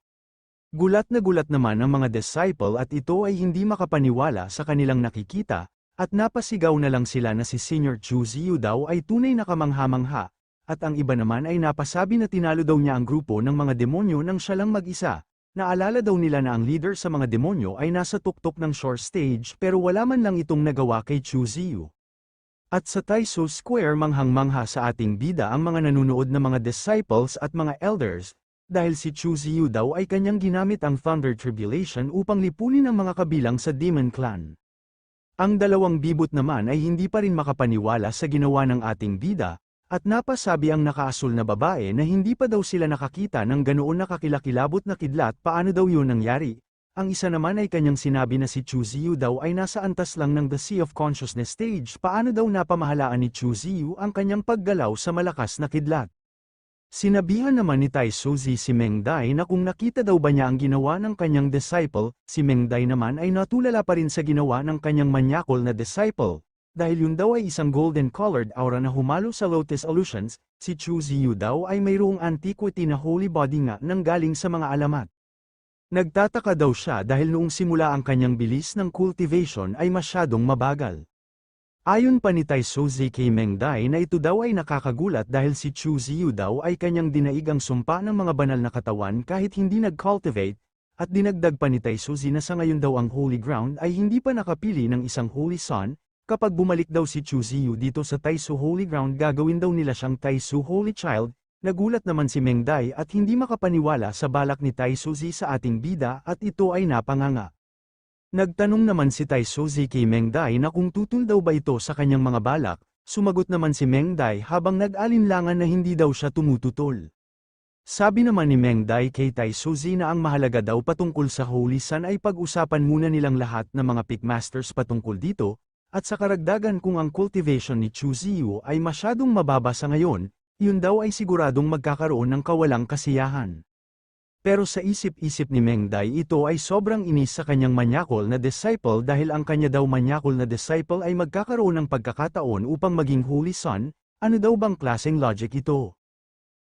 Gulat na gulat naman ang mga disciple at ito ay hindi makapaniwala sa kanilang nakikita, at napasigaw na lang sila na si Senior Chu Ziyu daw ay tunay na kamangha-mangha, at ang iba naman ay napasabi na tinalo daw niya ang grupo ng mga demonyo nang siya lang mag-isa. Naalala daw nila na ang leader sa mga demonyo ay nasa tuktok ng shore stage pero wala man lang itong nagawa kay Chu Ziyu. At sa Taiso Square manghang-mangha sa ating bida ang mga nanunood na mga disciples at mga elders, dahil si Chu Ziyu daw ay kanyang ginamit ang Thunder Tribulation upang lipunin ang mga kabilang sa Demon Clan. Ang dalawang bibot naman ay hindi pa rin makapaniwala sa ginawa ng ating bida, at napasabi ang nakaasul na babae na hindi pa daw sila nakakita ng ganoon na kakilakilabot na kidlat paano daw yun nangyari, ang isa naman ay kanyang sinabi na si Chu Ziyu daw ay nasa antas lang ng The Sea of Consciousness stage. Paano daw napamahalaan ni Chu Ziyu ang kanyang paggalaw sa malakas na kidlat? Sinabihan naman ni Tai Suzy si Meng Dai na kung nakita daw ba niya ang ginawa ng kanyang disciple, si Meng Dai naman ay natulala pa rin sa ginawa ng kanyang manyakol na disciple. Dahil yun daw ay isang golden-colored aura na humalo sa Lotus Illusions, si Chu Ziyu daw ay mayroong antiquity na holy body nga nang galing sa mga alamat. Nagtataka daw siya dahil noong simula ang kanyang bilis ng cultivation ay masyadong mabagal. Ayon pa ni Tai Suzy kay Meng Dai na ito daw ay nakakagulat dahil si Chu Ziyu daw ay kanyang dinaig ang sumpa ng mga banal na katawan kahit hindi nag-cultivate, at dinagdag pa ni Tai Suzy na sa ngayon daw ang holy ground ay hindi pa nakapili ng isang holy son. Kapag bumalik daw si Chu Ziyu dito sa Taisu Holy Ground gagawin daw nila siyang Taisu Holy Child. Nagulat naman si Meng Dai at hindi makapaniwala sa balak ni Tai Suzy sa ating bida at ito ay napanganga. Nagtanong naman si Tai Suzy kay Meng Dai na kung tutul daw ba ito sa kanyang mga balak, sumagot naman si Meng Dai habang nag-alinlangan na hindi daw siya tumututol. Sabi naman ni Meng Dai kay Tai Suzy na ang mahalaga daw patungkol sa Holy Sun ay pag-usapan muna nilang lahat ng mga Pickmasters patungkol dito, at sa karagdagan kung ang cultivation ni Chu Ziyu ay masyadong mababa sa ngayon, yun daw ay siguradong magkakaroon ng kawalang kasiyahan. Pero sa isip-isip ni Meng Dai ito ay sobrang inis sa kanyang manyakol na disciple dahil ang kanya daw manyakol na disciple ay magkakaroon ng pagkakataon upang maging Holy Son. Ano daw bang klaseng logic ito?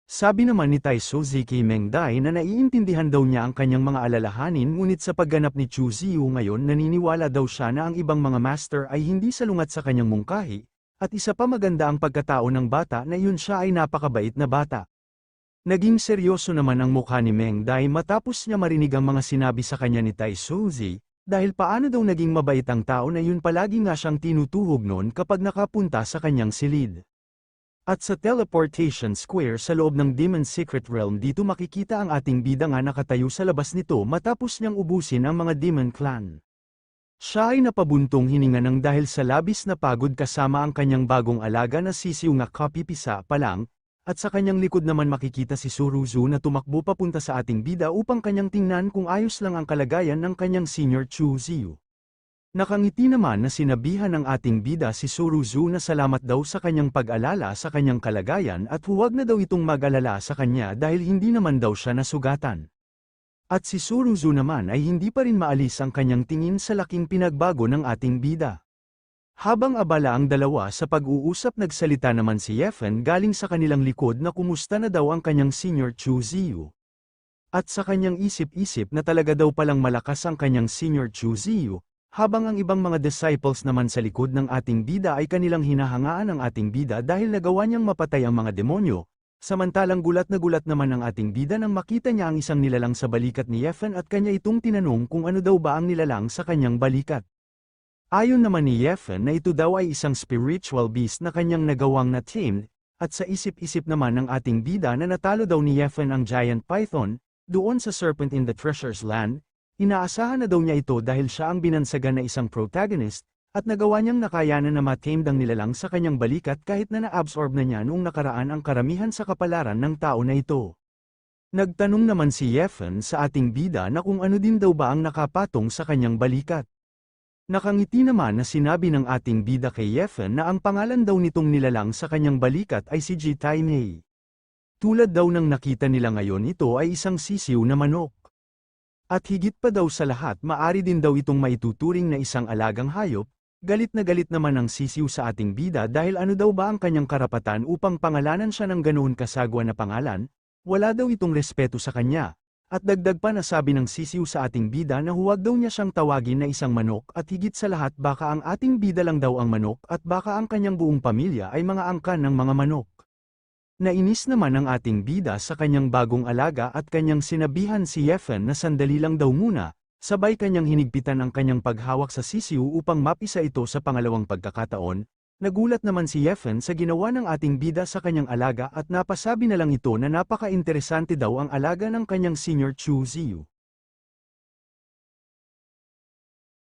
Sabi naman ni Tai Suzy kay Meng Dai na naiintindihan daw niya ang kanyang mga alalahanin ngunit sa pagganap ni Chu Ziyu ngayon naniniwala daw siya na ang ibang mga master ay hindi salungat sa kanyang mungkahi, at isa pa maganda ang pagkatao ng bata na yun siya ay napakabait na bata. Naging seryoso naman ang mukha ni Meng Dai matapos niya marinig ang mga sinabi sa kanya ni Tai Suzy, dahil paano daw naging mabait ang tao na yun palagi nga siyang tinutuhog noon kapag nakapunta sa kanyang silid. At sa teleportation square sa loob ng Demon Secret Realm dito makikita ang ating bida nga nakatayo sa labas nito matapos niyang ubusin ang mga Demon Clan. Siya ay napabuntong hininga ng dahil sa labis na pagod kasama ang kanyang bagong alaga na sisiw nga kapipisa pa lang, at sa kanyang likod naman makikita si Suruzu na tumakbo papunta sa ating bida upang kanyang tingnan kung ayos lang ang kalagayan ng kanyang senior Chu Ziyu. Nakangiti naman na sinabihan ng ating bida si Suruzu na salamat daw sa kanyang pag-alala sa kanyang kalagayan at huwag na daw itong mag-alala sa kanya dahil hindi naman daw siya nasugatan. At si Suruzu naman ay hindi pa rin maalis ang kanyang tingin sa laking pinagbago ng ating bida. Habang abala ang dalawa sa pag-uusap nagsalita naman si Yefen galing sa kanilang likod na kumusta na daw ang kanyang senior Chu Ziyu. At sa kanyang isip-isip na talaga daw palang malakas ang kanyang senior Chu Ziyu, habang ang ibang mga disciples naman sa likod ng ating bida ay kanilang hinahangaan ang ating bida dahil nagawa niyang mapatay ang mga demonyo, samantalang gulat na gulat naman ang ating bida nang makita niya ang isang nilalang sa balikat ni Yefen at kanya itong tinanong kung ano daw ba ang nilalang sa kanyang balikat. Ayon naman ni Yefen na ito daw ay isang spiritual beast na kanyang nagawang na-tamed, at sa isip-isip naman ng ating bida na natalo daw ni Yefen ang giant python, doon sa Serpent in the Treasure's Land. Inaasahan na daw niya ito dahil siya ang binansagan na isang protagonist, at nagawa niyang nakayanan na ma-tamed ang nilalang sa kanyang balikat kahit na na-absorb na niya noong nakaraan ang karamihan sa kapalaran ng tao na ito. Nagtanong naman si Yefen sa ating bida na kung ano din daw ba ang nakapatong sa kanyang balikat. Nakangiti naman na sinabi ng ating bida kay Yefen na ang pangalan daw nitong nilalang sa kanyang balikat ay si Ji Tai Mei. Tulad daw ng nakita nila ngayon ito ay isang sisiw na manok. At higit pa daw sa lahat maari din daw itong maituturing na isang alagang hayop. Galit na galit naman ang sisiw sa ating bida dahil ano daw ba ang kanyang karapatan upang pangalanan siya ng ganoon kasagwa na pangalan, wala daw itong respeto sa kanya. At dagdag pa na sabi ng sisiw sa ating bida na huwag daw niya siyang tawagin na isang manok at higit sa lahat baka ang ating bida lang daw ang manok at baka ang kanyang buong pamilya ay mga angkan ng mga manok. Nainis naman ang ating bida sa kanyang bagong alaga at kanyang sinabihan si Yefen na sandali lang daw muna, sabay kanyang hinigpitan ang kanyang paghawak sa sisiw upang mapisa ito sa pangalawang pagkakataon. Nagulat naman si Yefen sa ginawa ng ating bida sa kanyang alaga at napasabi na lang ito na napaka-interesante daw ang alaga ng kanyang senior Chu Ziyu.